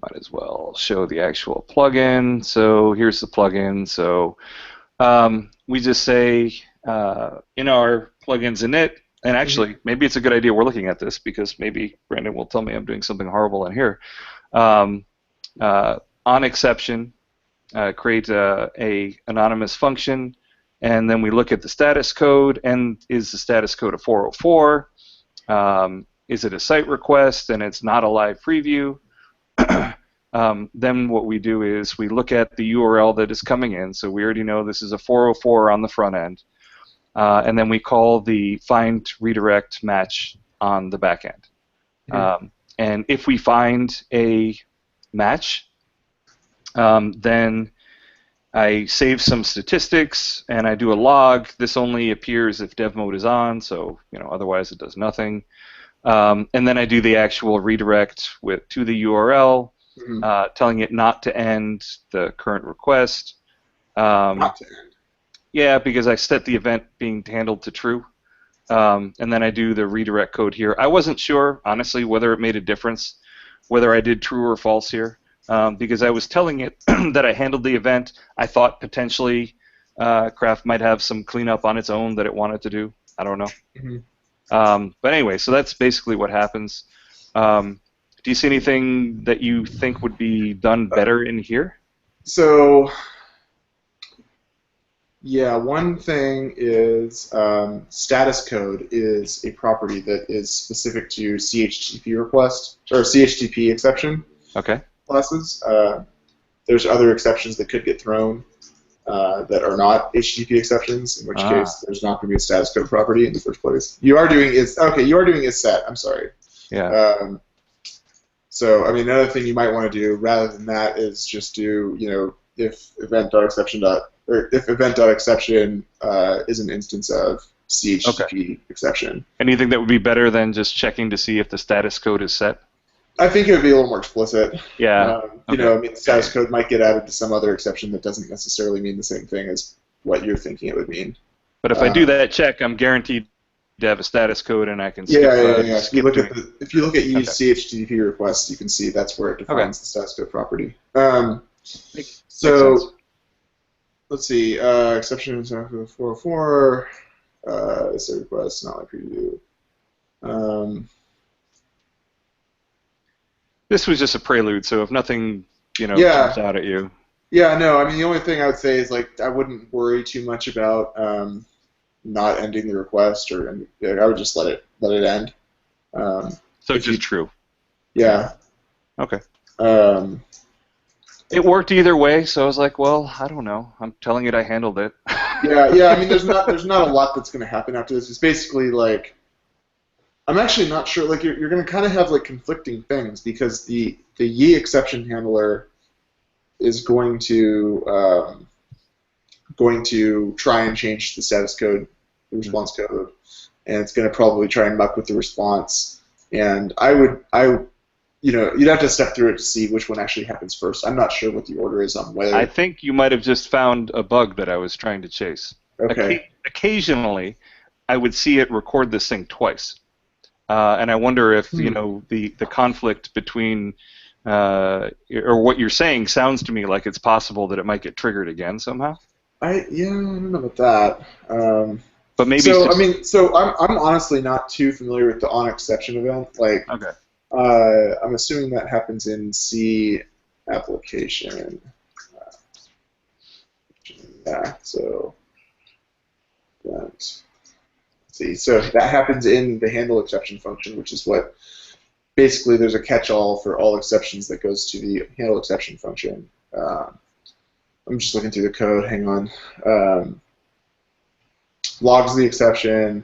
Speaker 2: might as well show the actual plugin. So here's the plugin. So we just say in our plugins init, and actually, maybe it's a good idea we're looking at this, because maybe Brandon will tell me I'm doing something horrible in here. On exception, create a anonymous function, and then we look at the status code. And is the status code a 404? Is it a site request and it's not a live preview? Then what we do is we look at the URL that is coming in. So we already know this is a 404 on the front end. And then we call the find redirect match on the back end. And if we find a match, then I save some statistics and I do a log. This only appears if dev mode is on, so otherwise it does nothing. And then I do the actual redirect to the URL, telling it not to end the current request.
Speaker 3: Not to end.
Speaker 2: Yeah, because I set the event being handled to true. And then I do the redirect code here. I wasn't sure, honestly, whether it made a difference, whether I did true or false here, because I was telling it that I handled the event. I thought potentially Craft might have some cleanup on its own that it wanted to do. I don't know. But anyway, so that's basically what happens. Do you see anything that you think would be done better in here?
Speaker 3: So... yeah, one thing is status code is a property that is specific to CHTTP request, or CHTTP exception classes. There's other exceptions that could get thrown that are not HTTP exceptions, in which case there's not going to be a status code property in the first place. You are doing is set. I'm sorry.
Speaker 2: Yeah.
Speaker 3: So I mean, another thing you might want to do rather than that is just do if event.exception is an instance of CHTTP exception.
Speaker 2: Anything that would be better than just checking to see if the status code is set?
Speaker 3: I think it would be a little more explicit.
Speaker 2: Yeah.
Speaker 3: I mean, status code might get added to some other exception that doesn't necessarily mean the same thing as what you're thinking it would mean.
Speaker 2: But if I do that check, I'm guaranteed have a status code, and I can
Speaker 3: Yeah. If you look at use CHTTP requests, you can see that's where it defines the status code property.
Speaker 2: Makes
Speaker 3: So
Speaker 2: sense.
Speaker 3: let's see. Exception 404. It's a request, not my preview.
Speaker 2: This was just a prelude, so if nothing, jumps out at you.
Speaker 3: Yeah, no. I mean, the only thing I would say is I wouldn't worry too much about not ending the request, or I would just let it end.
Speaker 2: So just true.
Speaker 3: Yeah.
Speaker 2: Okay. It worked either way, so I was like, well, I don't know. I'm telling it I handled it.
Speaker 3: Yeah. I mean, there's not a lot that's going to happen after this. It's basically I'm actually not sure. You're going to kind of have conflicting things, because the ye exception handler is going to try and change the status code, the response code, and it's going to probably try and muck with the response. And you'd have to step through it to see which one actually happens first. I'm not sure what the order is on whether.
Speaker 2: I think you might have just found a bug that I was trying to chase.
Speaker 3: Okay.
Speaker 2: Occasionally, I would see it record this thing twice, and I wonder if the conflict between or what you're saying sounds to me like it's possible that it might get triggered again somehow.
Speaker 3: I don't know about that.
Speaker 2: But maybe.
Speaker 3: So I'm honestly not too familiar with the on exception event.
Speaker 2: Okay.
Speaker 3: I'm assuming that happens in C application. Yeah. So let's see. So that happens in the handle exception function, which is what basically there's a catch-all for all exceptions that goes to the handle exception function. I'm just looking through the code. Hang on. Logs the exception,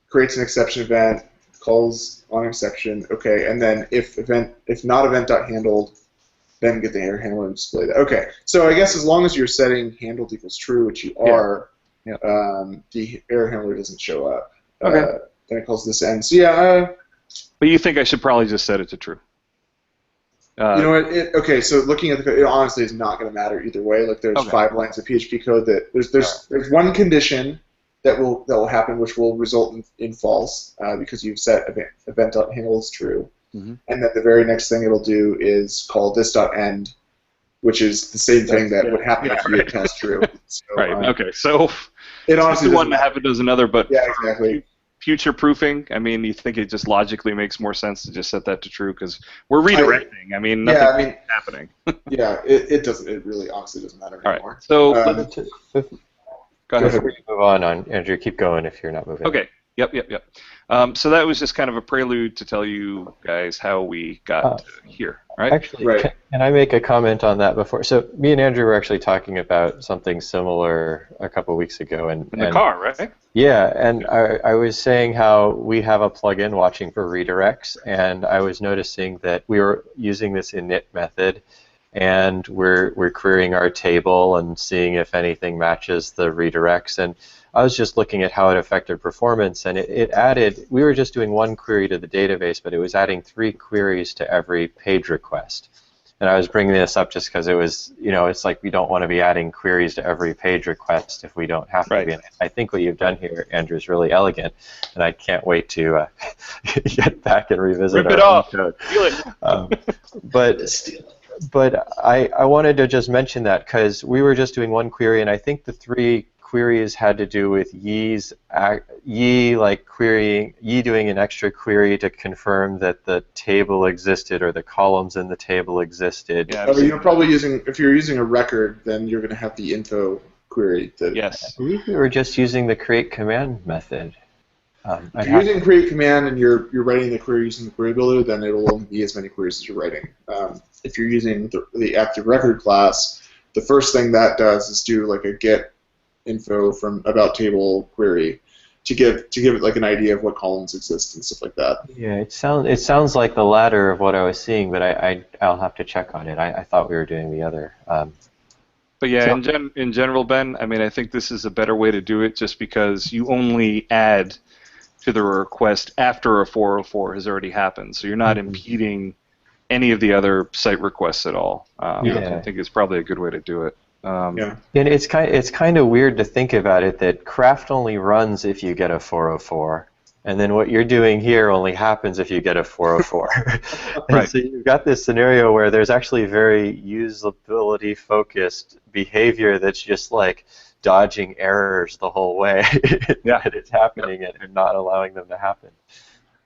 Speaker 3: creates an exception event, calls on exception. Okay, and then if not event.handled, then get the error handler and display that. Okay, so I guess as long as you're setting handled equals true, which you are, the error handler doesn't show up.
Speaker 2: Okay.
Speaker 3: Then it calls this end. So yeah.
Speaker 2: But you think I should probably just set it to true?
Speaker 3: You know what? Okay, so looking at the code, it honestly is not going to matter either way. There's 5 lines of PHP code that there's one condition that will happen, which will result in false because you've set event.handle as true, and then the very next thing it'll do is call this.end, which is the same thing that would happen if you had passed true. So,
Speaker 2: okay. So
Speaker 3: it honestly
Speaker 2: one to have it does another, but
Speaker 3: yeah, exactly.
Speaker 2: Future proofing. I mean, you think it just logically makes more sense to just set that to true because we're redirecting. Nothing's happening.
Speaker 3: Yeah, it doesn't. It really honestly doesn't matter anymore.
Speaker 2: Right. So
Speaker 1: go ahead. Before you move on, Andrew, keep going if you're not moving.
Speaker 2: Okay. Yep. So that was just kind of a prelude to tell you guys how we got here, right?
Speaker 1: Actually, can I make a comment on that before? So me and Andrew were actually talking about something similar a couple of weeks ago. In
Speaker 2: the car, right?
Speaker 1: Yeah, and I was saying how we have a plugin watching for redirects, and I was noticing that we were using this init method, and we're querying our table and seeing if anything matches the redirects. And I was just looking at how it affected performance, and it added, we were just doing one query to the database, but it was adding 3 queries to every page request. And I was bringing this up just because it was, it's like we don't want to be adding queries to every page request if we don't have to be. And I think what you've done here, Andrew, is really elegant, and I can't wait to get back and revisit
Speaker 2: Rip it
Speaker 1: our own
Speaker 2: off.
Speaker 1: code.
Speaker 2: Feel it.
Speaker 1: But I wanted to just mention that because we were just doing one query, and I think the 3 queries had to do with ye doing an extra query to confirm that the table existed or the columns in the table existed.
Speaker 2: Yeah,
Speaker 3: you're probably if you're using a record, then you're going to have the info query.
Speaker 2: Yes.
Speaker 1: I believe we were just using the create command method.
Speaker 3: If you're using create command and you're writing the query using the query builder, then it will only be as many queries as you're writing. If you're using the active record class, the first thing that does is do a get info from about table query to give it an idea of what columns exist and stuff like that.
Speaker 1: Yeah, it sounds like the latter of what I was seeing, but I'll have to check on it. I thought we were doing the other.
Speaker 2: But yeah, in general, Ben, I think this is a better way to do it just because you only add to the request after a 404 has already happened, so you're not impeding any of the other site requests at all. I think it's probably a good way to do it.
Speaker 3: Yeah.
Speaker 1: And it's kind of weird to think about it that craft only runs if you get a 404, and then what you're doing here only happens if you get a 404. And
Speaker 2: Right.
Speaker 1: so you've got this scenario where there's actually very usability focused behavior that's just like dodging errors the whole way
Speaker 2: Yeah.
Speaker 1: that it's happening and not allowing them to happen.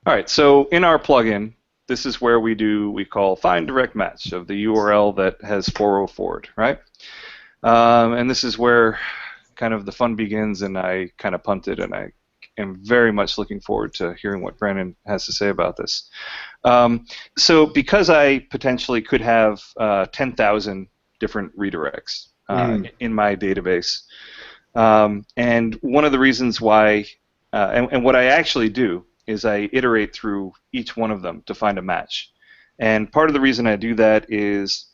Speaker 2: All right, so in our plugin, this is where we call find direct match of the URL that has 404'd, right? And this is where kind of the fun begins, and I kind of punted, and I am very much looking forward to hearing what Brandon has to say about this. So because I potentially could have 10,000 different redirects in my database, and one of the reasons why, and what I actually do is I iterate through each one of them to find a match. And part of the reason I do that is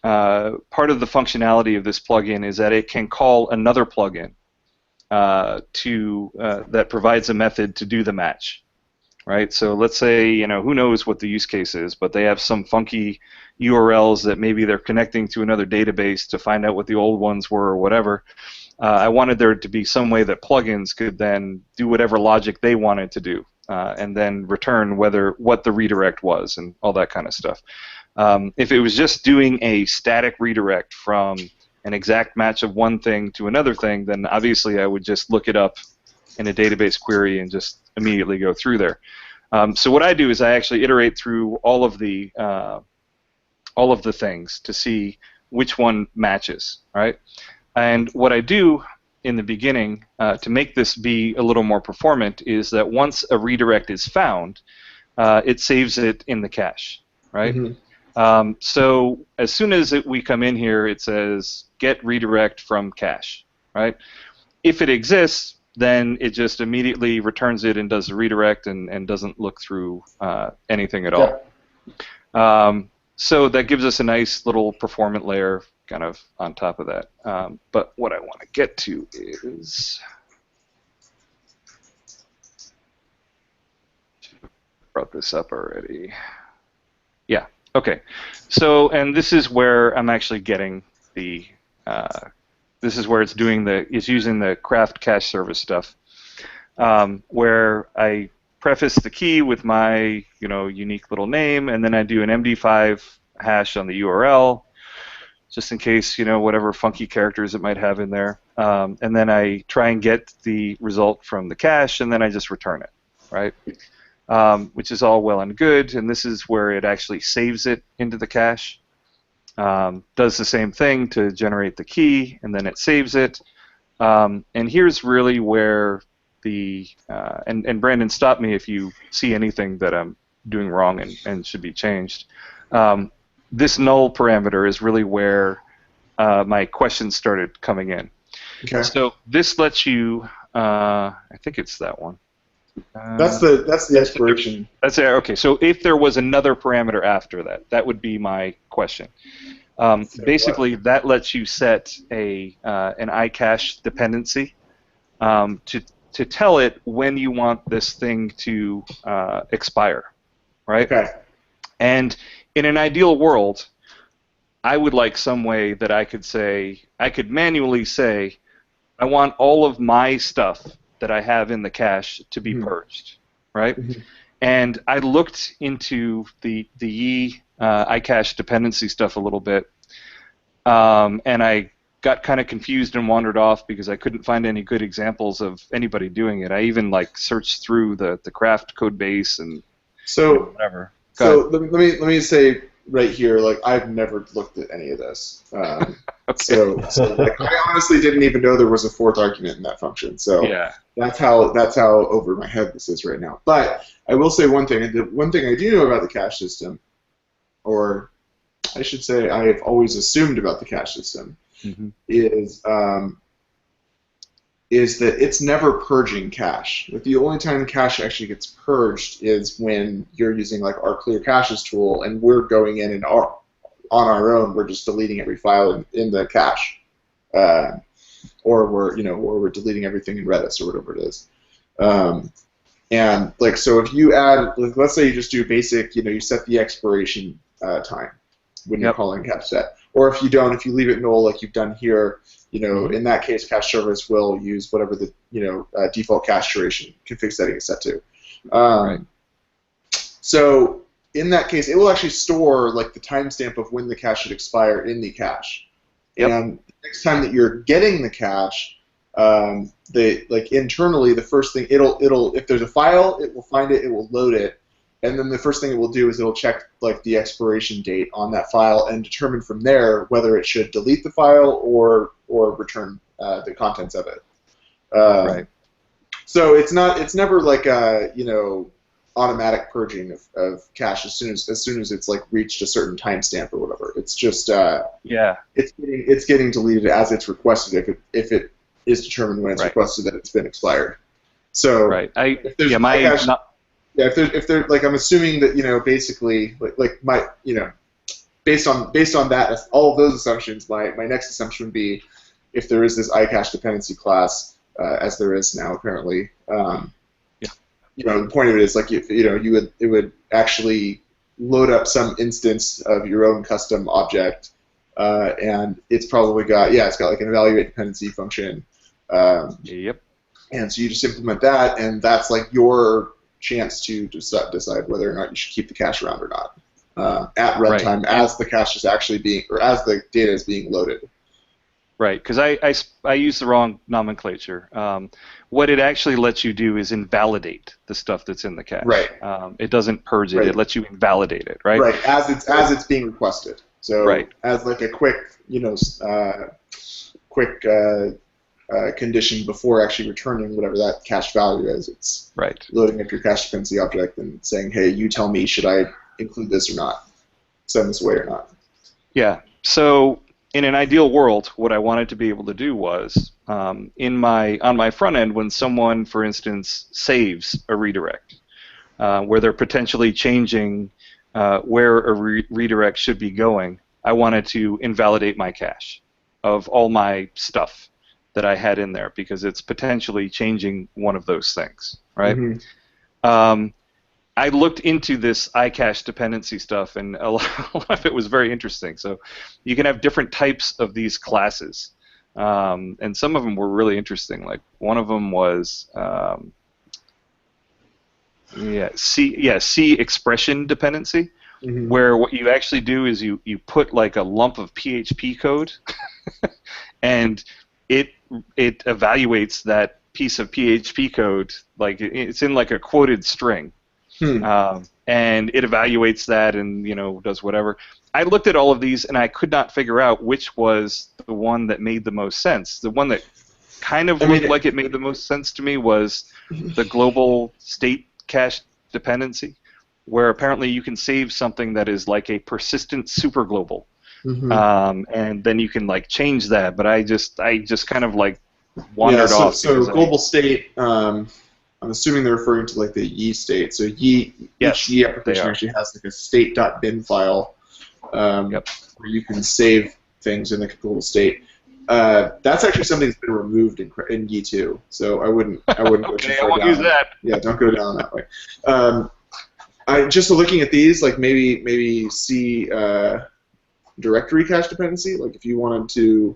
Speaker 2: part of the functionality of this plugin is that it can call another plugin that provides a method to do the match, right? So let's say, who knows what the use case is, but they have some funky URLs that maybe they're connecting to another database to find out what the old ones were or whatever. I wanted there to be some way that plugins could then do whatever logic they wanted to do, and then return what the redirect was and all that kind of stuff. If it was just doing a static redirect from an exact match of one thing to another thing, then obviously I would just look it up in a database query and just immediately go through there. So what I do is I actually iterate through all of the things to see which one matches, right? And what I do in the beginning to make this be a little more performant is that once a redirect is found, it saves it in the cache, right? Mm-hmm. So as soon as we come in here, it says get redirect from cache, right? If it exists, then it just immediately returns it and does the redirect and doesn't look through anything at all. So that gives us a nice little performant layer kind of on top of that. But what I want to get to is, brought this up already. Yeah, okay. So, and this is where I'm actually getting the, this is where it's using the craft cache service stuff, where I preface the key with my, unique little name, and then I do an MD5 hash on the URL, just in case, whatever funky characters it might have in there. And then I try and get the result from the cache, and then I just return it, right? Which is all well and good, and this is where it actually saves it into the cache. Does the same thing to generate the key, and then it saves it. And here's really where the, and Brandon, stop me if you see anything that I'm doing wrong and should be changed. This null parameter is really where my questions started coming in. Okay. So this lets you, I think it's that one.
Speaker 3: That's the expiration.
Speaker 2: That's it. Okay. So if there was another parameter after that, that would be my question. Basically, that lets you set an iCache dependency to tell it when you want this thing to expire, right?
Speaker 3: Okay.
Speaker 2: And in an ideal world, I would like some way that I could manually say, I want all of my stuff that I have in the cache to be purged, right? Mm-hmm. And I looked into the iCache dependency stuff a little bit, and I got kind of confused and wandered off because I couldn't find any good examples of anybody doing it. I even searched through the craft code base and whatever.
Speaker 3: So let me say right here, I've never looked at any of this. Okay. So I honestly didn't even know there was a fourth argument in that function. So yeah. That's how over my head this is right now. But I will say one thing. The one thing I do know about the cache system, or I should say I have always assumed about the cache system, is that it's never purging cache. The only time cache actually gets purged is when you're using our clear caches tool, and we're going in and on our own, we're just deleting every file in the cache, or we're deleting everything in Redis or whatever it is. And so if you add, let's say you just do basic, you set the expiration time when you're calling cache set. Or if you don't, if you leave it null like you've done here, in that case, cache service will use whatever the default cache duration config setting is set to.
Speaker 2: Right.
Speaker 3: So in that case, it will actually store like the timestamp of when the cache should expire in the cache.
Speaker 2: Yep.
Speaker 3: And the next time that you're getting the cache, internally, the first thing it'll if there's a file, it will find it, it will load it, and then the first thing it will do is it'll check like the expiration date on that file and determine from there whether it should delete the file or return the contents of it.
Speaker 2: Right.
Speaker 3: So it's never like a automatic purging of cache as soon as it's like reached a certain timestamp or whatever. It's just it's getting deleted as it's requested if it is determined when it's requested that it's been expired. So if there's if they're like I'm assuming that basically like my based on that all of those assumptions, my next assumption would be if there is this iCache dependency class as there is now apparently. The point of it is like it would actually load up some instance of your own custom object, and it's probably got like an evaluate dependency function.
Speaker 2: Yep.
Speaker 3: And so you just implement that, and that's like your chance to decide whether or not you should keep the cache around or not at runtime as the cache is actually being or as the data is being loaded.
Speaker 2: Right, because I used the wrong nomenclature. What it actually lets you do is invalidate the stuff that's in the cache.
Speaker 3: Right.
Speaker 2: It doesn't purge it. It lets you invalidate it. Right.
Speaker 3: Right. As it's being requested. So as like a quick condition before actually returning whatever that cache value is. It's loading up your cache dependency object and saying, hey, you tell me, should I include this or not? Send this away or not?
Speaker 2: Yeah. So in an ideal world, what I wanted to be able to do was, on my front end, when someone, for instance, saves a redirect, where they're potentially changing where a redirect should be going, I wanted to invalidate my cache of all my stuff that I had in there because it's potentially changing one of those things, right? Mm-hmm. I looked into this iCache dependency stuff, and a lot of it was very interesting. So you can have different types of these classes, and some of them were really interesting. Like one of them was C expression dependency, mm-hmm. where what you actually do is you put like a lump of PHP code, and it evaluates that piece of PHP code like it's in like a quoted string. And it evaluates that and does whatever. I looked at all of these and I could not figure out which was the one that made the most sense. The one that kind of looked like it made the most sense to me was the global state cache dependency, where apparently you can save something that is like a persistent superglobal, mm-hmm. And then you can like change that. But I just kind of like wandered off.
Speaker 3: So global state. I'm assuming they're referring to like the Yi state. So each Yi application actually has like a state.bin file where you can save things in the global state. That's actually something that's been removed in Yi 2. So I wouldn't go too far down. Use that. Yeah, don't go down that way. Just looking at these, like maybe see directory cache dependency. Like if you wanted to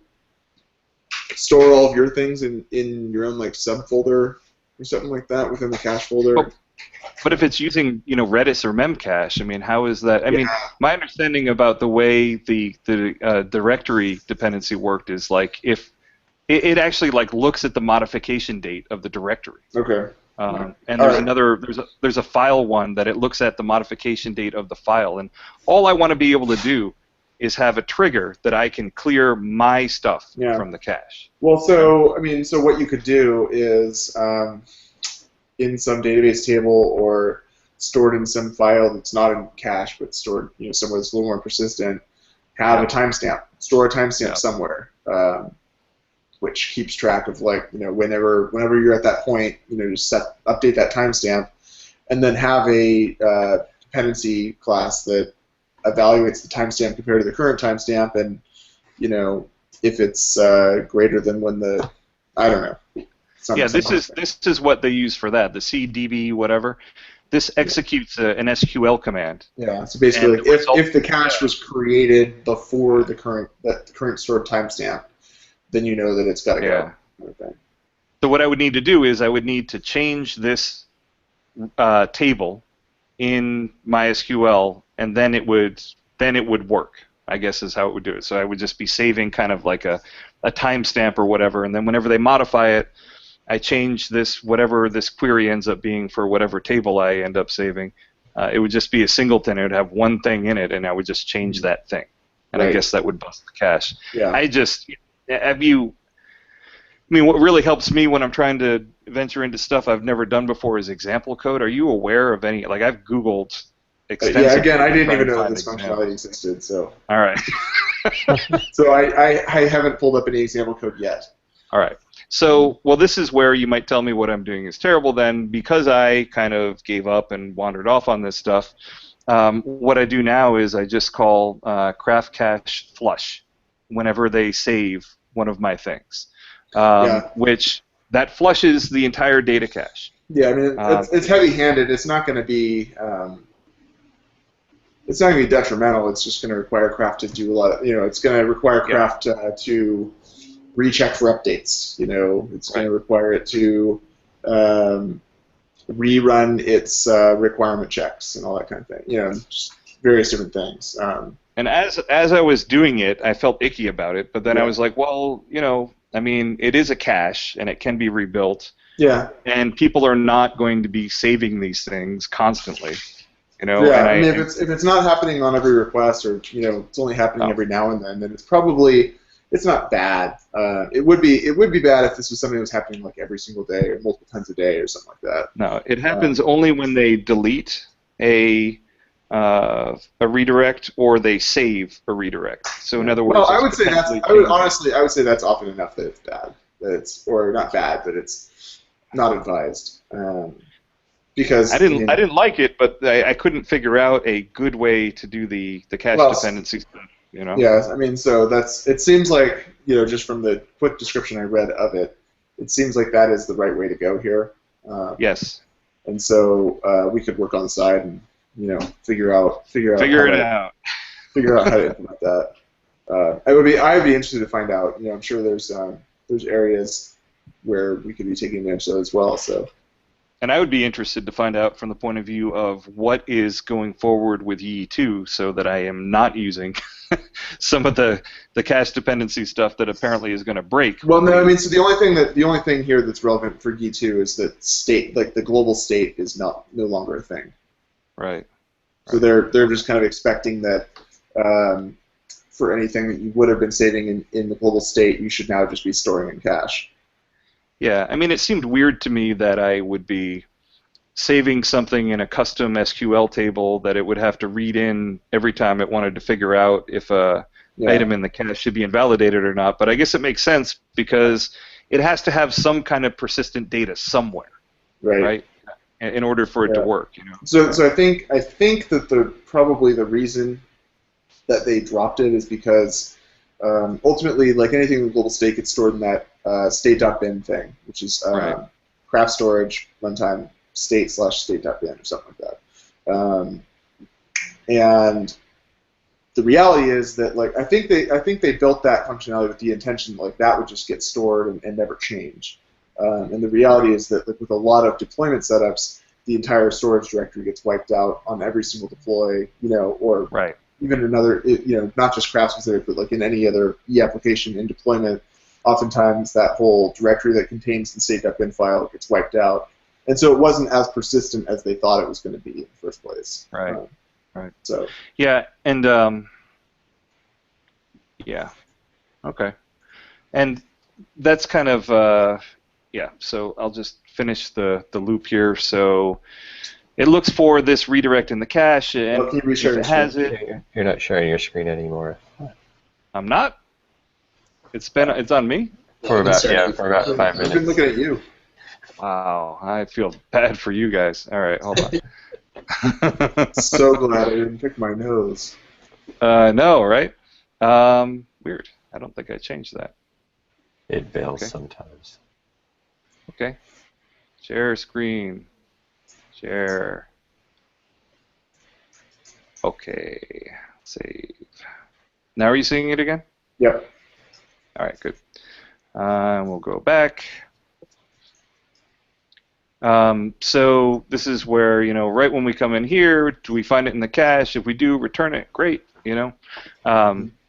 Speaker 3: store all of your things in your own like subfolder or something like that within the cache folder.
Speaker 2: But if it's using Redis or Memcache, I mean, how is that? I mean, my understanding about the way the directory dependency worked is like if it actually like looks at the modification date of the directory.
Speaker 3: Okay.
Speaker 2: And there's a file one that it looks at the modification date of the file, and all I want to be able to do is have a trigger that I can clear my stuff from the cache.
Speaker 3: Well, so what you could do is in some database table or stored in some file that's not in cache but stored somewhere that's a little more persistent, have a timestamp, store a timestamp somewhere, which keeps track of like whenever you're at that point, just update that timestamp, and then have a dependency class that evaluates the timestamp compared to the current timestamp, and if it's greater than when this is what they use for that, the CDB whatever.
Speaker 2: this executes an SQL command.
Speaker 3: Yeah. So basically, like, if the cache was created before the current stored timestamp, then you know that it's got to go. Okay.
Speaker 2: So what I would need to do is I would need to change this table in MySQL, and then it would work, I guess is how it would do it. So I would just be saving kind of like a timestamp or whatever, and then whenever they modify it, I change this, whatever this query ends up being for whatever table I end up saving. It would just be a singleton. It would have one thing in it, and I would just change that thing. And I guess that would bust the cache.
Speaker 3: Yeah.
Speaker 2: I mean, what really helps me when I'm trying to venture into stuff I've never done before is example code. Are you aware of any? Like, I've Googled extensively.
Speaker 3: Yeah, again, I didn't even know this functionality existed. So.
Speaker 2: All right.
Speaker 3: So I haven't pulled up any example code yet.
Speaker 2: All right. So, well, this is where you might tell me what I'm doing is terrible then, because I kind of gave up and wandered off on this stuff. What I do now is I just call craft cache flush whenever they save one of my things. Which that flushes the entire data cache.
Speaker 3: Yeah, I mean it's heavy-handed. It's not going to be detrimental. It's just going to require Craft to do a lot of, it's going to require Craft to recheck for updates. It's going to require it to rerun its requirement checks and all that kind of thing. Just various different things.
Speaker 2: And as I was doing it, I felt icky about it, but then I was like, well, I mean, it is a cache, and it can be rebuilt.
Speaker 3: Yeah.
Speaker 2: And people are not going to be saving these things constantly.
Speaker 3: Yeah. And if it's not happening on every request, or it's only happening every now and then it's not bad. It would be bad if this was something that was happening like every single day or multiple times a day or something like that.
Speaker 2: No, it happens only when they delete a redirect or they save a redirect. So in other words,
Speaker 3: I would say that's often enough that it's bad. Or not bad, but it's not advised. Because
Speaker 2: I didn't like it, but I couldn't figure out a good way to do the cache dependency stuff.
Speaker 3: Yeah, I mean, so it seems like just from the quick description I read of it, it seems like that is the right way to go here.
Speaker 2: Yes.
Speaker 3: And so we could work on the side and figure out how to implement that. I'd be interested to find out. I'm sure there's areas where we could be taking advantage of that as well. So.
Speaker 2: And I would be interested to find out from the point of view of what is going forward with Yi2, so that I am not using some of the cache dependency stuff that apparently is going to break.
Speaker 3: Well, no, I mean, so the only thing here that's relevant for Yi2 is that state, like the global state, is no longer a thing.
Speaker 2: Right.
Speaker 3: So they're just kind of expecting that for anything that you would have been saving in the global state, you should now just be storing in cache.
Speaker 2: Yeah, I mean, it seemed weird to me that I would be saving something in a custom SQL table that it would have to read in every time it wanted to figure out if a item in the cache should be invalidated or not. But I guess it makes sense because it has to have some kind of persistent data somewhere, right? In order for it to work,
Speaker 3: So I think that probably the reason that they dropped it is because ultimately, like anything in the global state gets stored in that state.bin thing, which is craft storage runtime state/state.bin or something like that. And the reality is that, like, I think they built that functionality with the intention like that would just get stored and never change. And the reality is that, like, with a lot of deployment setups, the entire storage directory gets wiped out on every single deploy, or even another, not just craft specific, but like in any other e-application in deployment, oftentimes that whole directory that contains the state.bin file gets wiped out. And so it wasn't as persistent as they thought it was going to be in the first place.
Speaker 2: Right.
Speaker 3: So.
Speaker 2: Yeah, and okay. And that's kind of, so I'll just finish the loop here. So it looks for this redirect in the cache, and if it has it...
Speaker 1: You're not sharing your screen anymore.
Speaker 2: I'm not? It's on me?
Speaker 1: For about 5 minutes.
Speaker 3: I've been looking at you.
Speaker 2: Wow, I feel bad for you guys. All right, hold on.
Speaker 3: So glad I didn't pick my nose.
Speaker 2: No, right? Weird. I don't think I changed that.
Speaker 1: It fails sometimes.
Speaker 2: Okay. Share screen. Share. Okay, save. Now are you seeing it again?
Speaker 3: Yep.
Speaker 2: All right, good. We'll go back. So this is where, right when we come in here, do we find it in the cache? If we do, return it. Great,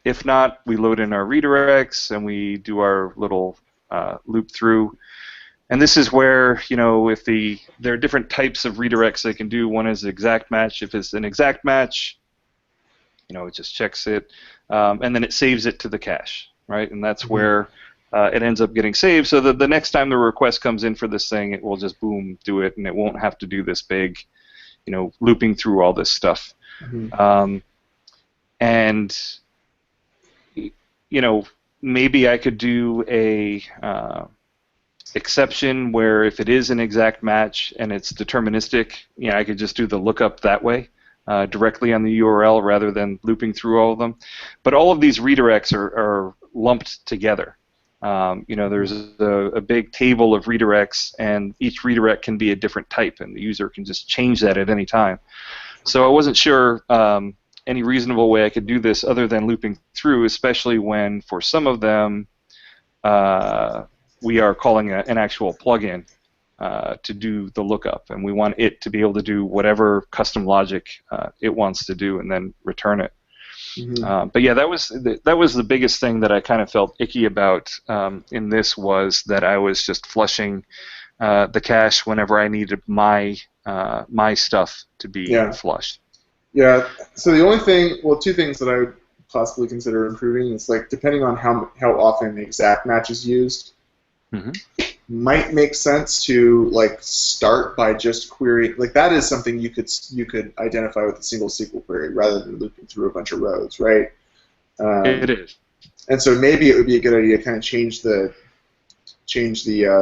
Speaker 2: If not, we load in our redirects and we do our little loop through. And this is where, if there are different types of redirects they can do. One is exact match. If it's an exact match, it just checks it, and then it saves it to the cache, right? And that's where it ends up getting saved, so that the next time the request comes in for this thing, it will just, boom, do it, and it won't have to do this big, looping through all this stuff. And, maybe I could do a exception where if it is an exact match and it's deterministic, I could just do the lookup that way. Directly on the URL rather than looping through all of them. But all of these redirects are lumped together. There's a big table of redirects, and each redirect can be a different type, and the user can just change that at any time. So I wasn't sure any reasonable way I could do this other than looping through, especially when, for some of them, we are calling an actual plugin to do the lookup, and we want it to be able to do whatever custom logic it wants to do and then return it. But yeah, that was the biggest thing that I kind of felt icky about in this, was that I was just flushing the cache whenever I needed my stuff to be flushed.
Speaker 3: Yeah. So the only thing, two things that I would possibly consider improving is, like, depending on how often the exact match is used. Might make sense to, like, start by just query. Like, that is something you could identify with a single SQL query rather than looping through a bunch of rows, right?
Speaker 2: It is.
Speaker 3: And so maybe it would be a good idea to kind of change the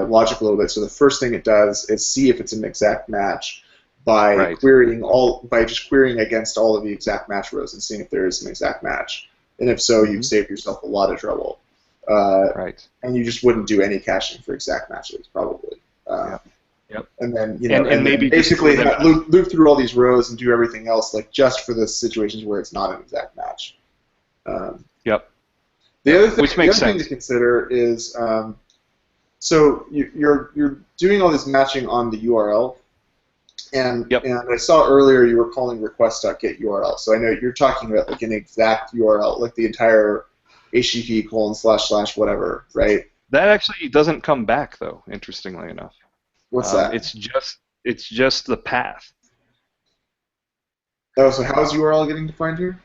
Speaker 3: logic a little bit. So the first thing it does is see if it's an exact match by just querying against all of the exact match rows and seeing if there is an exact match. And if so, you've saved yourself a lot of trouble. And you just wouldn't do any caching for exact matches, probably.
Speaker 2: Yep.
Speaker 3: And then,
Speaker 2: and maybe
Speaker 3: basically loop through all these rows and do everything else, like, just for the situations where it's not an exact match.
Speaker 2: Yep.
Speaker 3: The other thing,
Speaker 2: Which makes
Speaker 3: thing to consider is, so you're doing all this matching on the URL, and I saw earlier you were calling request.getURL. So I know you're talking about, like, an exact URL, like the entire http:// whatever, right?
Speaker 2: That actually doesn't come back, though, interestingly enough.
Speaker 3: What's that?
Speaker 2: It's just the path.
Speaker 3: Oh, so how is URL getting defined here?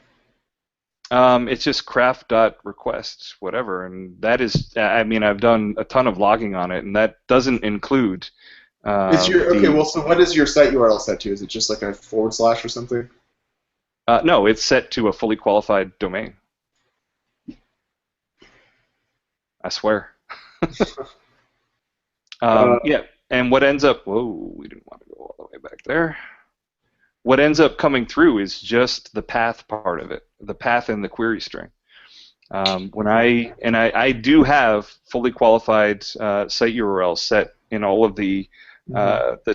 Speaker 2: It's just craft.request, whatever, and that is, I've done a ton of logging on it, and that doesn't include.
Speaker 3: So what is your site URL set to? Is it just like a / or something?
Speaker 2: No, it's set to a fully qualified domain. I swear. Yeah, and what ends up... Whoa, we didn't want to go all the way back there. What ends up coming through is just the path part of it, the path in the query string. I do have fully qualified site URLs set in all of the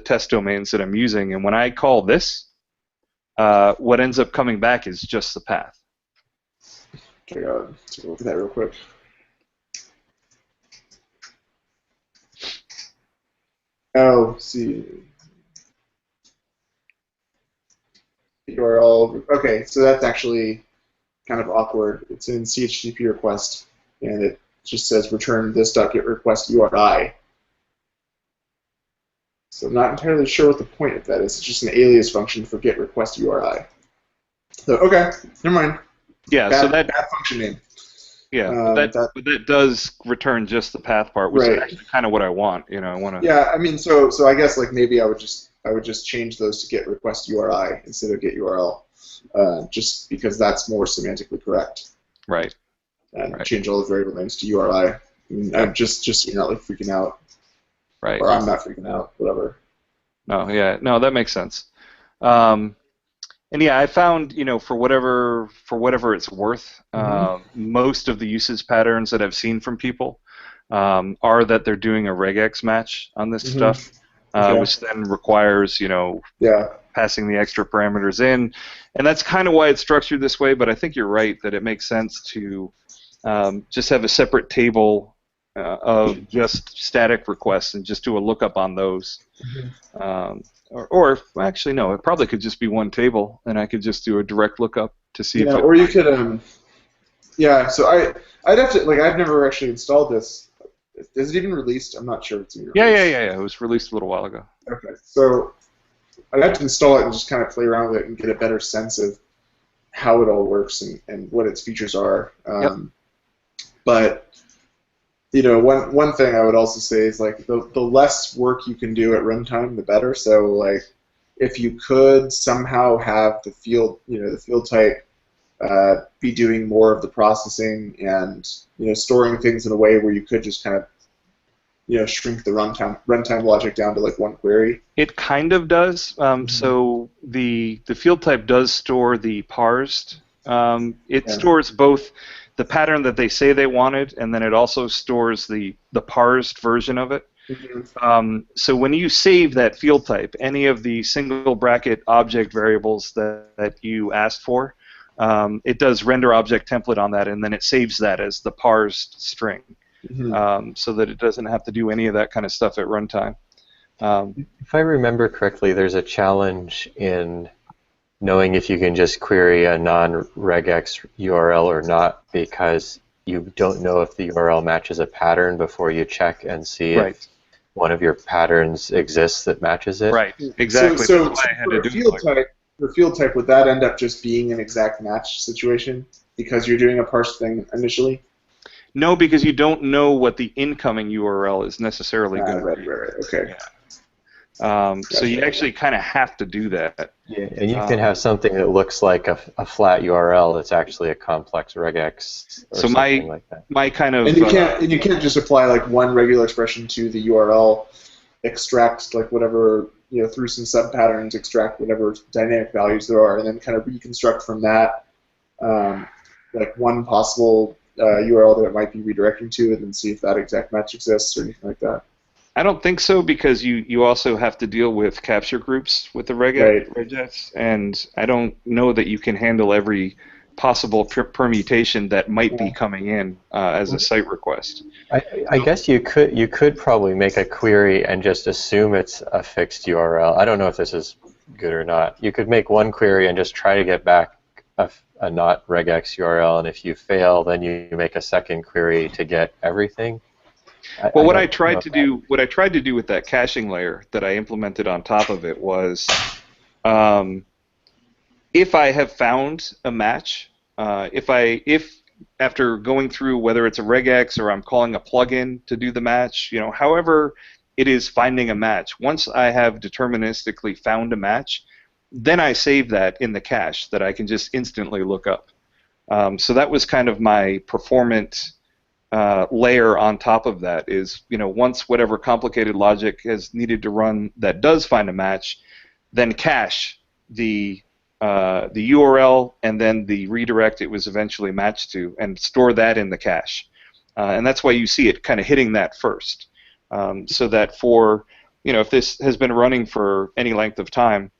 Speaker 2: test domains that I'm using, and when I call this, what ends up coming back is just the path.
Speaker 3: Okay, let's take a look at that real quick. Oh, see. URL. Okay, so that's actually kind of awkward. It's in CHTTP request, and it just says return this.getRequest URI. So I'm not entirely sure what the point of that is. It's just an alias function for getRequest URI. So okay, never mind.
Speaker 2: Yeah,
Speaker 3: bad,
Speaker 2: so that
Speaker 3: bad function name.
Speaker 2: Yeah, but that does return just the path part, which is actually kind of what I want. I want to.
Speaker 3: Yeah, I mean, so I guess, like, maybe I would just change those to get request URI instead of get URL, just because that's more semantically correct.
Speaker 2: Right.
Speaker 3: And change all the variable names to URI. I mean, I'm just so you're not, like, freaking out.
Speaker 2: Right.
Speaker 3: Or I'm not freaking out. Whatever.
Speaker 2: No, that makes sense. And yeah, I found, for whatever it's worth, most of the usage patterns that I've seen from people are that they're doing a regex match on this stuff, which then requires, passing the extra parameters in. And that's kind of why it's structured this way, but I think you're right that it makes sense to just have a separate table of just static requests and just do a lookup on those. Or actually, no, it probably could just be one table, and I could just do a direct lookup to see if it...
Speaker 3: or you could... yeah, so I'd have to... Like, I've never actually installed this. Is it even released? I'm not sure it's even released.
Speaker 2: Yeah. It was released a little while ago.
Speaker 3: Okay, so I'd have to install it and just kind of play around with it and get a better sense of how it all works and what its features are. But one thing I would also say is like the less work you can do at runtime, the better. So like if you could somehow have the field type be doing more of the processing and storing things in a way where you could just kind of shrink the runtime logic down to like one query.
Speaker 2: It kind of does. So the field type does store the parsed. It stores both the pattern that they say they wanted, and then it also stores the parsed version of it. So when you save that field type, any of the single bracket object variables that you asked for, it does render object template on that, and then it saves that as the parsed string, so that it doesn't have to do any of that kind of stuff at runtime.
Speaker 1: If I remember correctly, there's a challenge in knowing if you can just query a non-regex URL or not, because you don't know if the URL matches a pattern before you check and see if one of your patterns exists that matches it.
Speaker 2: Right, exactly.
Speaker 3: So for field type, would that end up just being an exact match situation because you're doing a parsed thing initially?
Speaker 2: No, because you don't know what the incoming URL is necessarily going to be.
Speaker 3: Right. Okay.
Speaker 2: Yeah. So you actually kind of have to do that.
Speaker 1: Yeah, and you can have something that looks like a flat URL that's actually a complex regex or something like that.
Speaker 2: My kind of...
Speaker 3: And you can't just apply like one regular expression to the URL, extract like whatever, through some subpatterns, extract whatever dynamic values there are, and then kind of reconstruct from that like one possible URL that it might be redirecting to, and then see if that exact match exists or anything like that.
Speaker 2: I don't think so, because you also have to deal with capture groups with the regex, and I don't know that you can handle every possible permutation that might be coming in as a site request.
Speaker 1: I guess you could probably make a query and just assume it's a fixed URL. I don't know if this is good or not. You could make one query and just try to get back a not regex URL, and if you fail, then you make a second query to get everything.
Speaker 2: Well, what I tried to do with that caching layer that I implemented on top of it was, if I have found a match, if after going through whether it's a regex or I'm calling a plugin to do the match, however it is finding a match, once I have deterministically found a match, then I save that in the cache that I can just instantly look up. So that was kind of my performant layer on top of that is, once whatever complicated logic has needed to run that does find a match, then cache the URL and then the redirect it was eventually matched to, and store that in the cache. And that's why you see it kind of hitting that first, so that for, if this has been running for any length of time,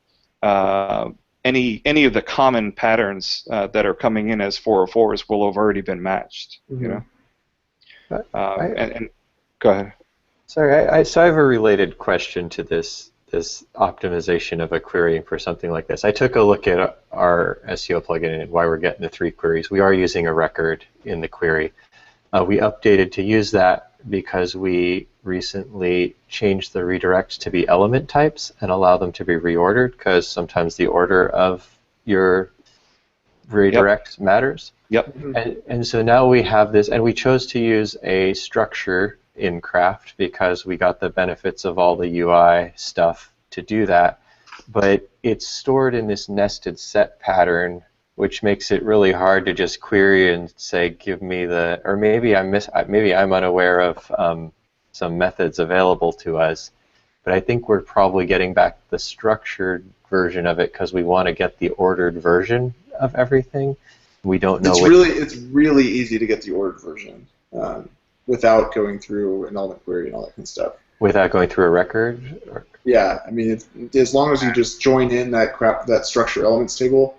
Speaker 2: any of the common patterns that are coming in as 404s will have already been matched. And go ahead.
Speaker 1: Sorry, so I have a related question to this optimization of a querying for something like this. I took a look at our SEO plugin and why we're getting the 3 queries. We are using a record in the query. We updated to use that because we recently changed the redirects to be element types and allow them to be reordered, because sometimes the order of your redirect matters.
Speaker 2: Yep.
Speaker 1: And so now we have this, and we chose to use a structure in Craft because we got the benefits of all the UI stuff to do that, but it's stored in this nested set pattern, which makes it really hard to just query and say, give me the, or maybe I'm unaware of some methods available to us, but I think we're probably getting back the structured version of it because we want to get the ordered version of everything. We don't know.
Speaker 3: It's really easy to get the ordered version without going through an element query and all that kind of stuff.
Speaker 1: Without going through a record?
Speaker 3: Yeah, I mean, as long as you just join in that structure elements table.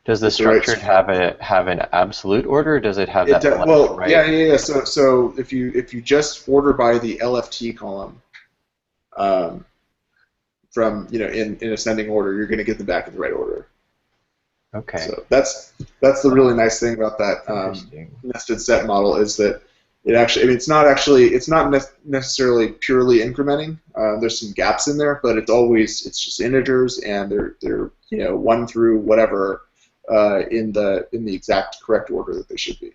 Speaker 1: Does the
Speaker 3: With the right
Speaker 1: structured have an absolute order, or does it have
Speaker 3: It
Speaker 1: that
Speaker 3: does,
Speaker 1: left
Speaker 3: well,
Speaker 1: right?
Speaker 3: yeah. So if you just order by the LFT column, um, from in ascending order, you're going to get them back in the right order.
Speaker 1: Okay.
Speaker 3: So that's the really nice thing about that
Speaker 1: Interesting.
Speaker 3: nested set model is that it actually, I mean, it's not necessarily purely incrementing. There's some gaps in there, but it's just integers, and they're 1 through whatever in the exact correct order that they should be.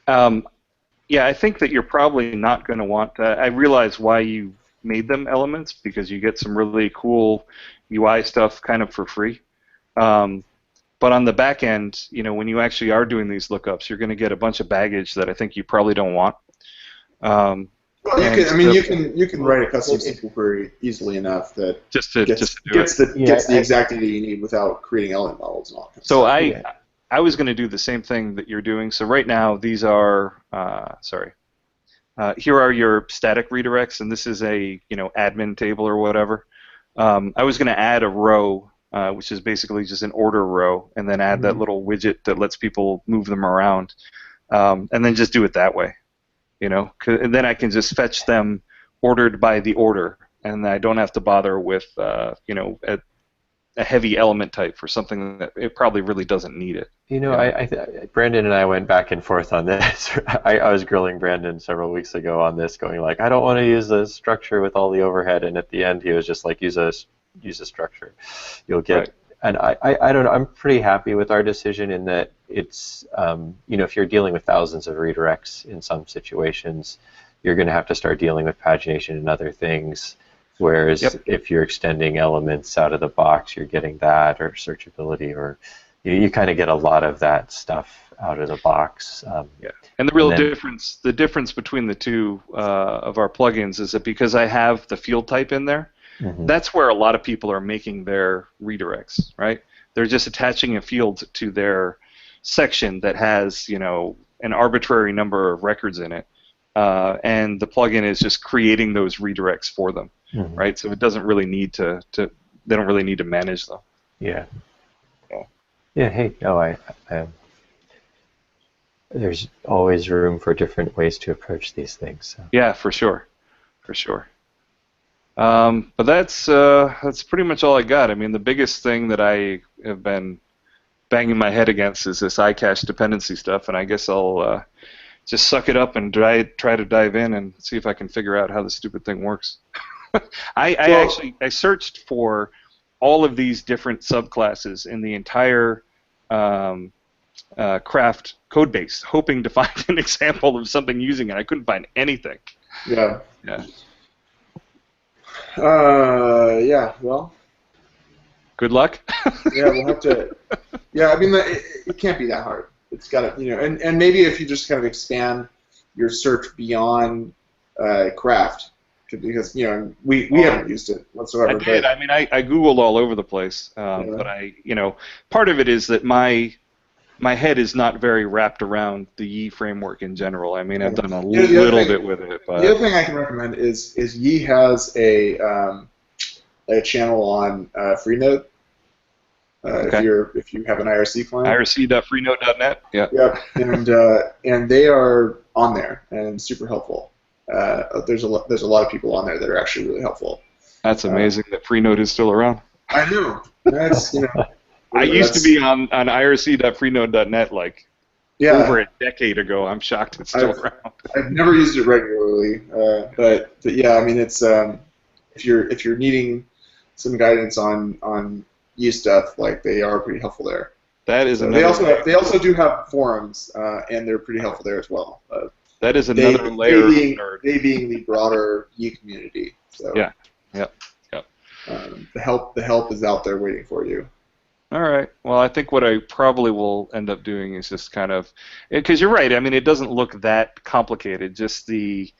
Speaker 2: Yeah, I think that you're probably not going to want. I realize why you made them elements, because you get some really cool UI stuff kind of for free. But on the back end, when you actually are doing these lookups, you're going to get a bunch of baggage that I think you probably don't want.
Speaker 3: Well, you can write a custom SQL query easily enough that gets the exact data you need without creating element models and all that.
Speaker 2: So I was going to do the same thing that you're doing. So right now, these are here are your static redirects, and this is a admin table or whatever. I was going to add a row, which is basically just an order row, and then add that little widget that lets people move them around, and then just do it that way. And then I can just fetch them ordered by the order, and I don't have to bother with a heavy element type for something that it probably really doesn't need it.
Speaker 1: Brandon and I went back and forth on this. I was grilling Brandon several weeks ago on this, going like, I don't want to use a structure with all the overhead, and at the end he was just like, use a structure. You'll get. Right. And I don't know. I'm pretty happy with our decision in that it's if you're dealing with thousands of redirects in some situations, you're going to have to start dealing with pagination and other things. Whereas if you're extending elements out of the box, you're getting that, or searchability, or you kind of get a lot of that stuff out of the box.
Speaker 2: And the difference between the two of our plugins is that because I have the field type in there, that's where a lot of people are making their redirects, right? They're just attaching a field to their section that has, an arbitrary number of records in it, and the plugin is just creating those redirects for them, right? So it doesn't really need they don't really need to manage them.
Speaker 1: Yeah. Yeah. Hey, there's always room for different ways to approach these things. So.
Speaker 2: Yeah, for sure. But that's pretty much all I got. I mean, the biggest thing that I have been banging my head against is this iCache dependency stuff, and I guess I'll just suck it up and try to dive in and see if I can figure out how the stupid thing works. I searched for all of these different subclasses in the entire Craft code base, hoping to find an example of something using it. I couldn't find anything.
Speaker 3: Yeah. Well.
Speaker 2: Good luck.
Speaker 3: Yeah, we'll have to. Yeah, I mean, it can't be that hard. It's got to, and maybe if you just kind of expand your search beyond Craft, because we haven't used it whatsoever.
Speaker 2: I did. I mean, I Googled all over the place, but part of it is that my head is not very wrapped around the Yi framework in general. I mean, I've done a little bit with it. But
Speaker 3: the other thing I can recommend is Yi has a channel on Freenode. If you have an IRC client.
Speaker 2: IRC.freenode.net. Yeah.
Speaker 3: Yep. And they are on there and super helpful. There's a lot of people on there that are actually really helpful.
Speaker 2: That's amazing that Freenode is still around.
Speaker 3: I know. That's
Speaker 2: I used to be on irc.freenode.net over a decade ago. I'm shocked it's still around.
Speaker 3: I've never used it regularly, but yeah, I mean, it's if you're needing some guidance on Yi stuff, they are pretty helpful there.
Speaker 2: That is
Speaker 3: they also do have forums, and they're pretty helpful there as well.
Speaker 2: That is another layer of nerd.
Speaker 3: They being the broader Yi community. So
Speaker 2: yeah.
Speaker 3: The help is out there waiting for you.
Speaker 2: All right. Well, I think what I probably will end up doing is just kind of, because you're right. I mean, it doesn't look that complicated. Just the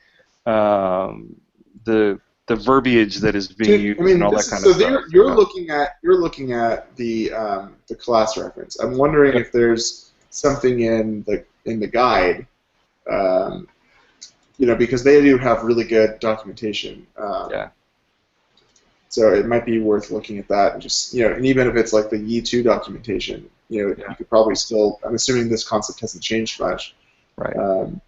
Speaker 2: verbiage that is being used and all that kind of stuff.
Speaker 3: So you're looking at the class reference. I'm wondering if there's something in the guide. because they do have really good documentation.
Speaker 2: Yeah.
Speaker 3: So it might be worth looking at that and just, and even if it's like the Yi2 documentation, you could probably still, I'm assuming this concept hasn't changed much.
Speaker 2: Right.
Speaker 3: So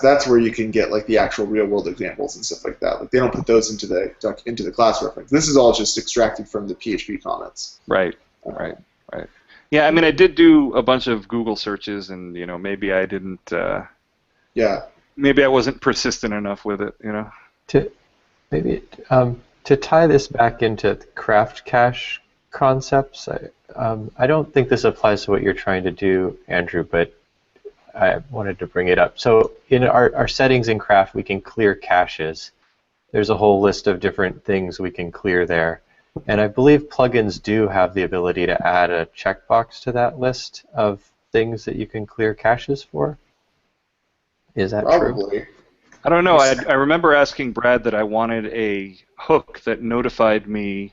Speaker 3: that's where you can get like the actual real world examples and stuff like that. Like they don't put those into the class reference. This is all just extracted from the PHP comments.
Speaker 2: Right. Right. Yeah, I mean, I did do a bunch of Google searches, and maybe I didn't. Maybe I wasn't persistent enough with it.
Speaker 1: To tie this back into craft cache concepts, I don't think this applies to what you're trying to do, Andrew, but I wanted to bring it up. So in our settings in craft, we can clear caches. There's a whole list of different things we can clear there. And I believe plugins do have the ability to add a checkbox to that list of things that you can clear caches for. Is that
Speaker 3: Probably.
Speaker 1: true?
Speaker 2: I don't know. I remember asking Brad that I wanted a hook that notified me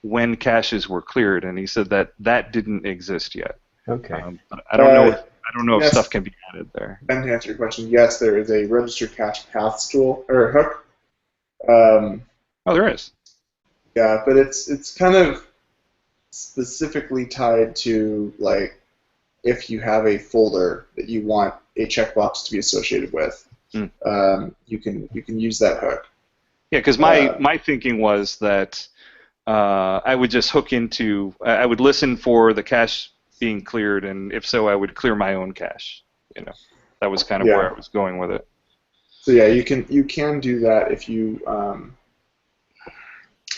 Speaker 2: when caches were cleared, and he said that didn't exist yet.
Speaker 1: Okay.
Speaker 2: But I don't know. I don't know if stuff can be added there.
Speaker 3: And to answer your question, yes, there is a register cache paths tool or hook.
Speaker 2: Oh, there is.
Speaker 3: Yeah, but it's kind of specifically tied to like if you have a folder that you want a checkbox to be associated with, you can use that hook.
Speaker 2: Yeah, because my thinking was that I would just hook into I would listen for the cache being cleared, and if so, I would clear my own cache. That was kind of where I was going with it.
Speaker 3: So yeah, you can do that if you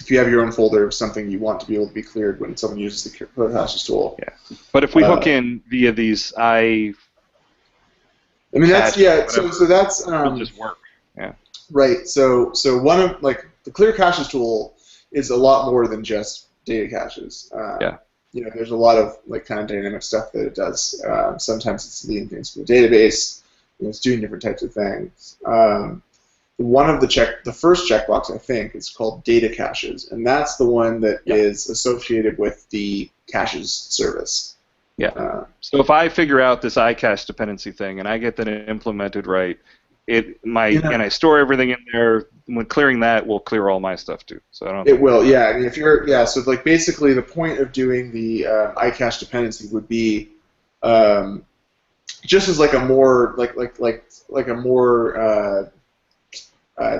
Speaker 3: have your own folder of something you want to be able to be cleared when someone uses the clear caches tool.
Speaker 2: Yeah, but if we hook in via these
Speaker 3: I mean that's so that's
Speaker 2: it'll just work. Yeah.
Speaker 3: Right. So one of like the clear caches tool is a lot more than just data caches. There's a lot of like kind of dynamic stuff that it does. Sometimes it's deleting things from the database. It's doing different types of things. One of the first checkbox I think is called data caches, and that's the one that is associated with the caches service.
Speaker 2: Yeah. So if I figure out this iCache dependency thing and I get that implemented right, and I store everything in there. When clearing that, will clear all my stuff too. So I don't.
Speaker 3: It will, yeah. I mean, so like basically the point of doing the iCache dependency would be just as like a more like a more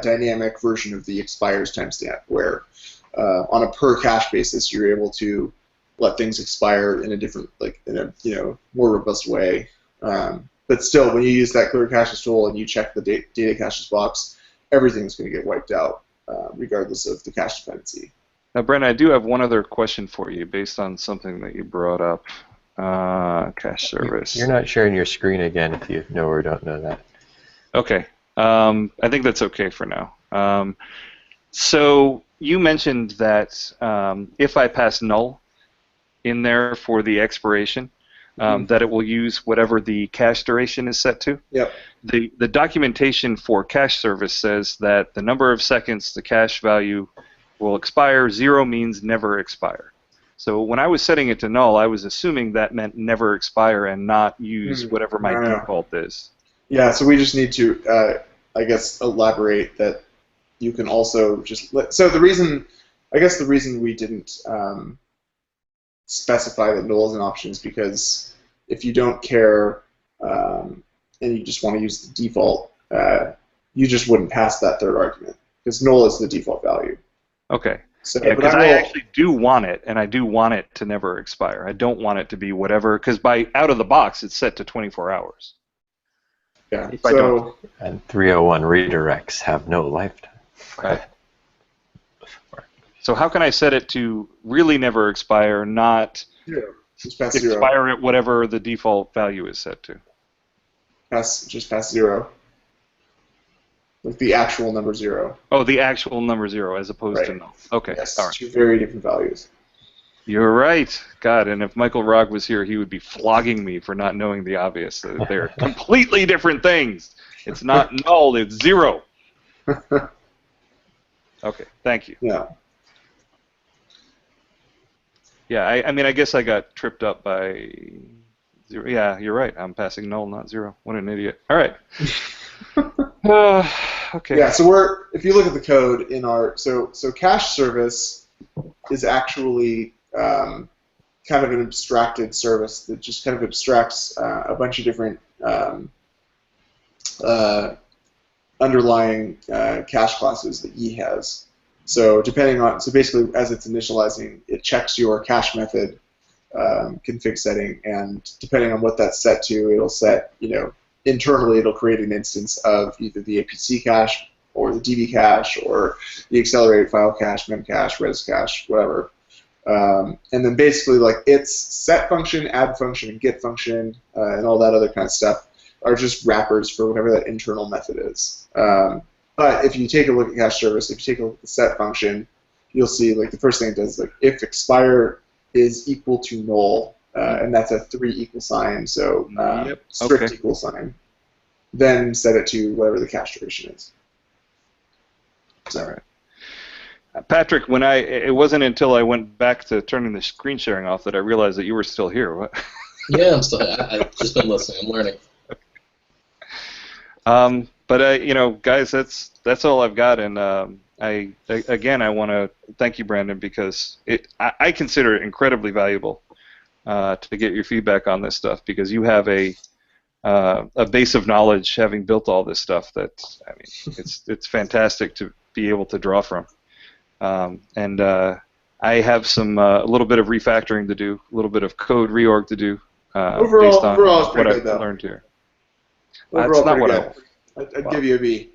Speaker 3: dynamic version of the expires timestamp, where on a per cache basis you're able to let things expire in a different in a more robust way. But still, when you use that clear caches tool and you check the data caches box, everything's going to get wiped out, regardless of the cache dependency.
Speaker 2: Now, Brendan, I do have one other question for you based on something that you brought up. Cache service.
Speaker 1: You're not sharing your screen again if you know or don't know that.
Speaker 2: Okay. I think that's okay for now. So you mentioned that if I pass null in there for the expiration, that it will use whatever the cache duration is set to.
Speaker 3: Yep.
Speaker 2: The documentation for cache service says that the number of seconds the cache value will expire, 0 means never expire. So when I was setting it to null, I was assuming that meant never expire and not use whatever my default is.
Speaker 3: Yeah, so we just need to, I guess, elaborate that you can also just so the reason we didn't specify that null is an option is because if you don't care and you just want to use the default, you just wouldn't pass that third argument because null is the default value.
Speaker 2: Okay.
Speaker 3: So,
Speaker 2: yeah, because I actually do want it, and I do want it to never expire. I don't want it to be whatever, because out of the box it's set to 24 hours.
Speaker 3: Yeah.
Speaker 1: And 301 redirects have no lifetime.
Speaker 2: Right. So how can I set it to really never expire, not expire at whatever the default value is set to?
Speaker 3: Just pass 0. Like the actual number 0.
Speaker 2: Oh, the actual number 0 as opposed to null. Okay.
Speaker 3: Yes,
Speaker 2: all right.
Speaker 3: 2 very different values.
Speaker 2: You're right. God, and if Michael Rogg was here, he would be flogging me for not knowing the obvious. They're completely different things. It's not null, it's 0. Okay, thank you.
Speaker 3: Yeah.
Speaker 2: Yeah, I mean, I guess I got tripped up by 0. Yeah, you're right. I'm passing null, not 0. What an idiot. All right. Okay.
Speaker 3: Yeah, so if you look at the code in our, so cache service is actually kind of an abstracted service that just kind of abstracts a bunch of different uh, underlying cache classes that E has. So so basically as it's initializing, it checks your cache method config setting, and depending on what that's set to, it'll set, internally it'll create an instance of either the APC cache or the DB cache or the accelerated file cache, mem cache, res cache, whatever. And then basically like its set function, add function, and get function, and all that other kind of stuff are just wrappers for whatever that internal method is. But if you take a look at cache service, if you take a look at the set function, you'll see like the first thing it does is like if expire is equal to null, and that's a 3 equal sign, so strict equal sign, then set it to whatever the cache duration is. So.
Speaker 2: All right. Patrick, it wasn't until I went back to turning the screen sharing off that I realized that you were still here. What?
Speaker 4: Yeah, I'm still here. I've just been listening. I'm learning.
Speaker 2: But guys, that's all I've got, and I want to thank you, Brandon, because I consider it incredibly valuable to get your feedback on this stuff, because you have a base of knowledge, having built all this stuff. It's fantastic to be able to draw from, and I have a little bit of refactoring to do, a little bit of code reorg to do, based on what I've learned here.
Speaker 3: Overall,
Speaker 2: that's not what
Speaker 3: I'd give you a B.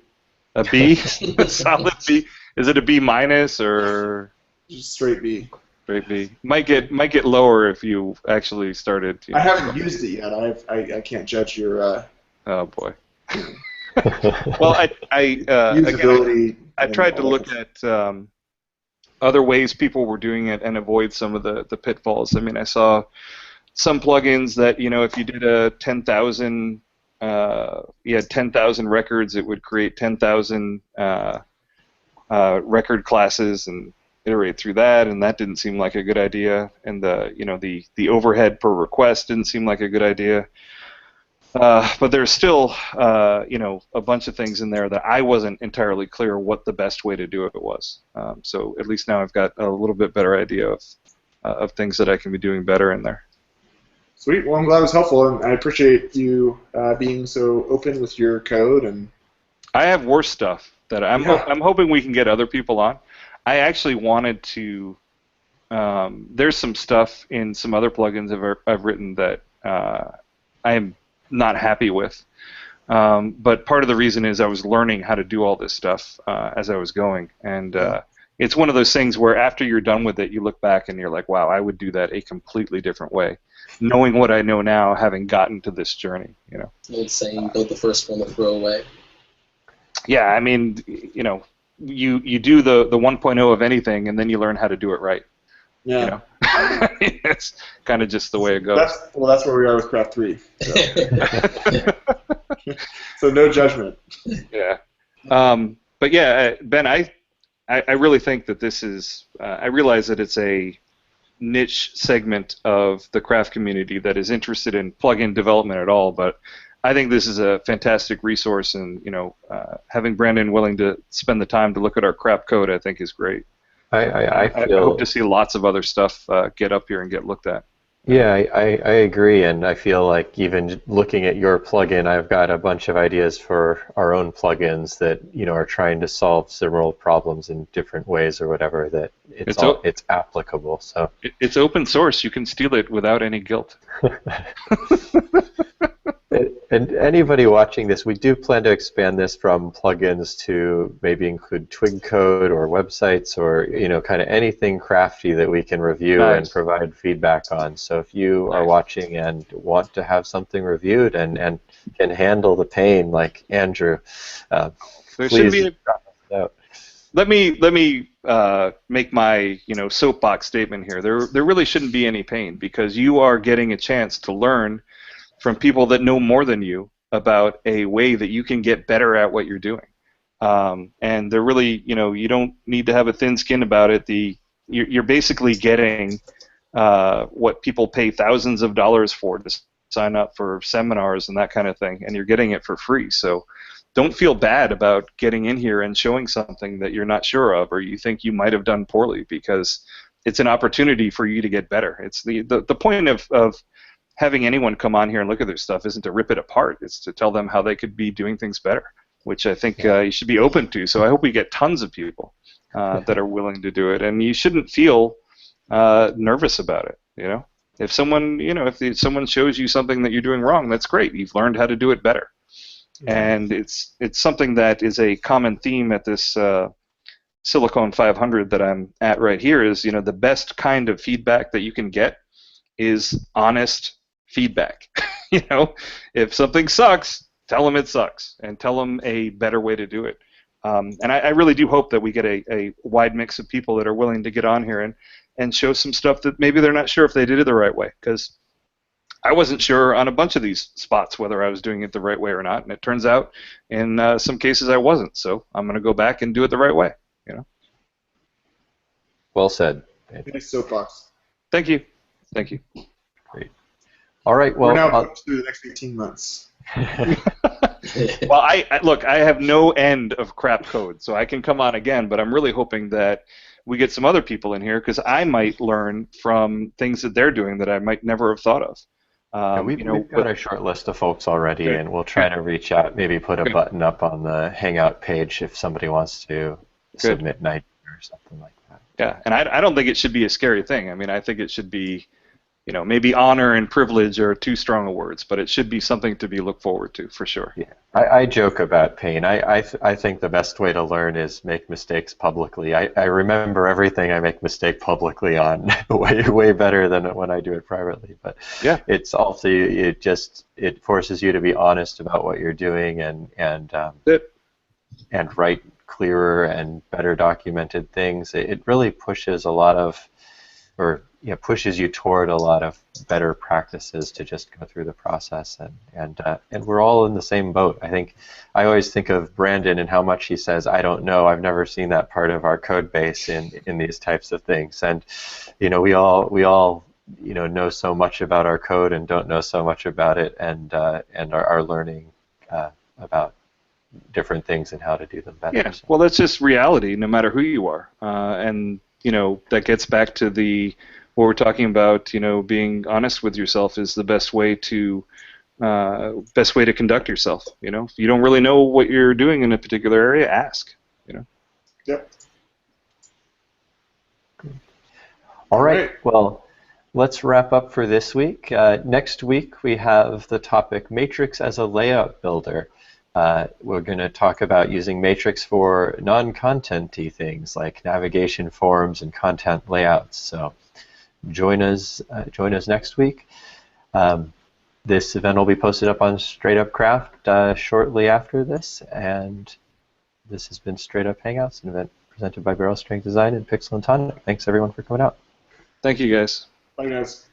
Speaker 2: A B? A solid B? Is it a B minus or
Speaker 3: just straight B?
Speaker 2: Straight B. Might get lower if you actually started.
Speaker 3: I haven't used it yet. I can't judge your.
Speaker 2: Oh boy. Well,
Speaker 3: usability.
Speaker 2: I tried to look at other ways people were doing it and avoid some of the pitfalls. I mean, I saw some plugins that if you did a 10,000. You had 10,000 records, it would create 10,000 record classes and iterate through that, and that didn't seem like a good idea. And the overhead per request didn't seem like a good idea. But there's still a bunch of things in there that I wasn't entirely clear what the best way to do it was. So at least now I've got a little bit better idea of things that I can be doing better in there.
Speaker 3: Sweet. Well, I'm glad it was helpful, and I appreciate you being so open with your code. And
Speaker 2: I have worse stuff that I'm hoping we can get other people on. I actually wanted to. There's some stuff in some other plugins I've written that I am not happy with. But part of the reason is I was learning how to do all this stuff as I was going, and it's one of those things where after you're done with it, you look back and you're like, wow, I would do that a completely different way. Knowing what I know now, having gotten to this journey,
Speaker 4: The old saying, build the first one to throw away.
Speaker 2: Yeah, I mean, you do the 1.0 of anything, and then you learn how to do it right.
Speaker 3: Yeah.
Speaker 2: It's kind of just the way it goes.
Speaker 3: That's where we are with Craft 3. So, so no judgment.
Speaker 2: Yeah. But yeah, Ben, I really think that this is. I realize that it's a niche segment of the craft community that is interested in plugin development at all, but I think this is a fantastic resource, and having Brandon willing to spend the time to look at our crap code, I think is great. I hope to see lots of other stuff get up here and get looked at.
Speaker 1: Yeah, I agree, and I feel like even looking at your plugin, I've got a bunch of ideas for our own plugins that are trying to solve similar problems in different ways or whatever. That it's applicable. So
Speaker 2: it's open source. You can steal it without any guilt.
Speaker 1: And anybody watching this, we do plan to expand this from plugins to maybe include Twig code or websites or kind of anything crafty that we can review and provide feedback on. So if you are watching and want to have something reviewed and can handle the pain like Andrew, please drop us a note.
Speaker 2: Let me make my soapbox statement here. There really shouldn't be any pain, because you are getting a chance to learn from people that know more than you about a way that you can get better at what you're doing. And they're really, you don't need to have a thin skin about it. You're basically getting what people pay thousands of dollars for to sign up for seminars and that kind of thing, and you're getting it for free. So don't feel bad about getting in here and showing something that you're not sure of or you think you might have done poorly, because it's an opportunity for you to get better. It's the point of having anyone come on here and look at their stuff isn't to rip it apart. It's to tell them how they could be doing things better, which I think you should be open to. So I hope we get tons of people that are willing to do it, and you shouldn't feel nervous about it. If someone someone shows you something that you're doing wrong, that's great. You've learned how to do it better. And it's something that is a common theme at this Silicon 500 that I'm at right here. Is the best kind of feedback that you can get is honest feedback. If something sucks, tell them it sucks, and tell them a better way to do it. And I really do hope that we get a wide mix of people that are willing to get on here and show some stuff that maybe they're not sure if they did it the right way, because I wasn't sure on a bunch of these spots whether I was doing it the right way or not, and it turns out in some cases I wasn't. So I'm going to go back and do it the right way.
Speaker 1: Well said.
Speaker 3: Nice soapbox.
Speaker 2: Thank you. Thank you.
Speaker 1: Great. All right. Well,
Speaker 3: we're now through the next 18 months.
Speaker 2: Well, I have no end of crap code, so I can come on again, but I'm really hoping that we get some other people in here, because I might learn from things that they're doing that I might never have thought of.
Speaker 1: We've got a short list of folks already, and we'll try to reach out, maybe put a button up on the Hangout page if somebody wants to submit an idea or something like that.
Speaker 2: Yeah, and I don't think it should be a scary thing. I mean, I think it should be, maybe honor and privilege are too strong of words, but it should be something to be looked forward to, for sure.
Speaker 1: Yeah, I joke about pain. I think the best way to learn is make mistakes publicly. I remember everything I make mistake publicly on way better than when I do it privately. But
Speaker 2: yeah,
Speaker 1: it's also it forces you to be honest about what you're doing and write clearer and better documented things. It really pushes a lot of, pushes you toward a lot of better practices to just go through the process, and we're all in the same boat. I always think of Brandon and how much he says, "I don't know. I've never seen that part of our code base in these types of things." And we all know so much about our code and don't know so much about it, and are learning about different things and how to do them better.
Speaker 2: Yeah, well, that's just reality, no matter who you are, and that gets back to what we're talking about. Being honest with yourself is the best way to conduct yourself. If you don't really know what you're doing in a particular area, ask.
Speaker 3: Yep.
Speaker 1: All right. Well, let's wrap up for this week. Next week we have the topic Matrix as a layout builder. We're going to talk about using Matrix for non-content-y things like navigation forms and content layouts. So join us next week. This event will be posted up on Straight Up Craft shortly after this, and this has been Straight Up Hangouts, an event presented by Barrel Strength Design and Pixel and Tonic. Thanks everyone for coming out.
Speaker 2: Thank you, guys.
Speaker 3: Bye, guys.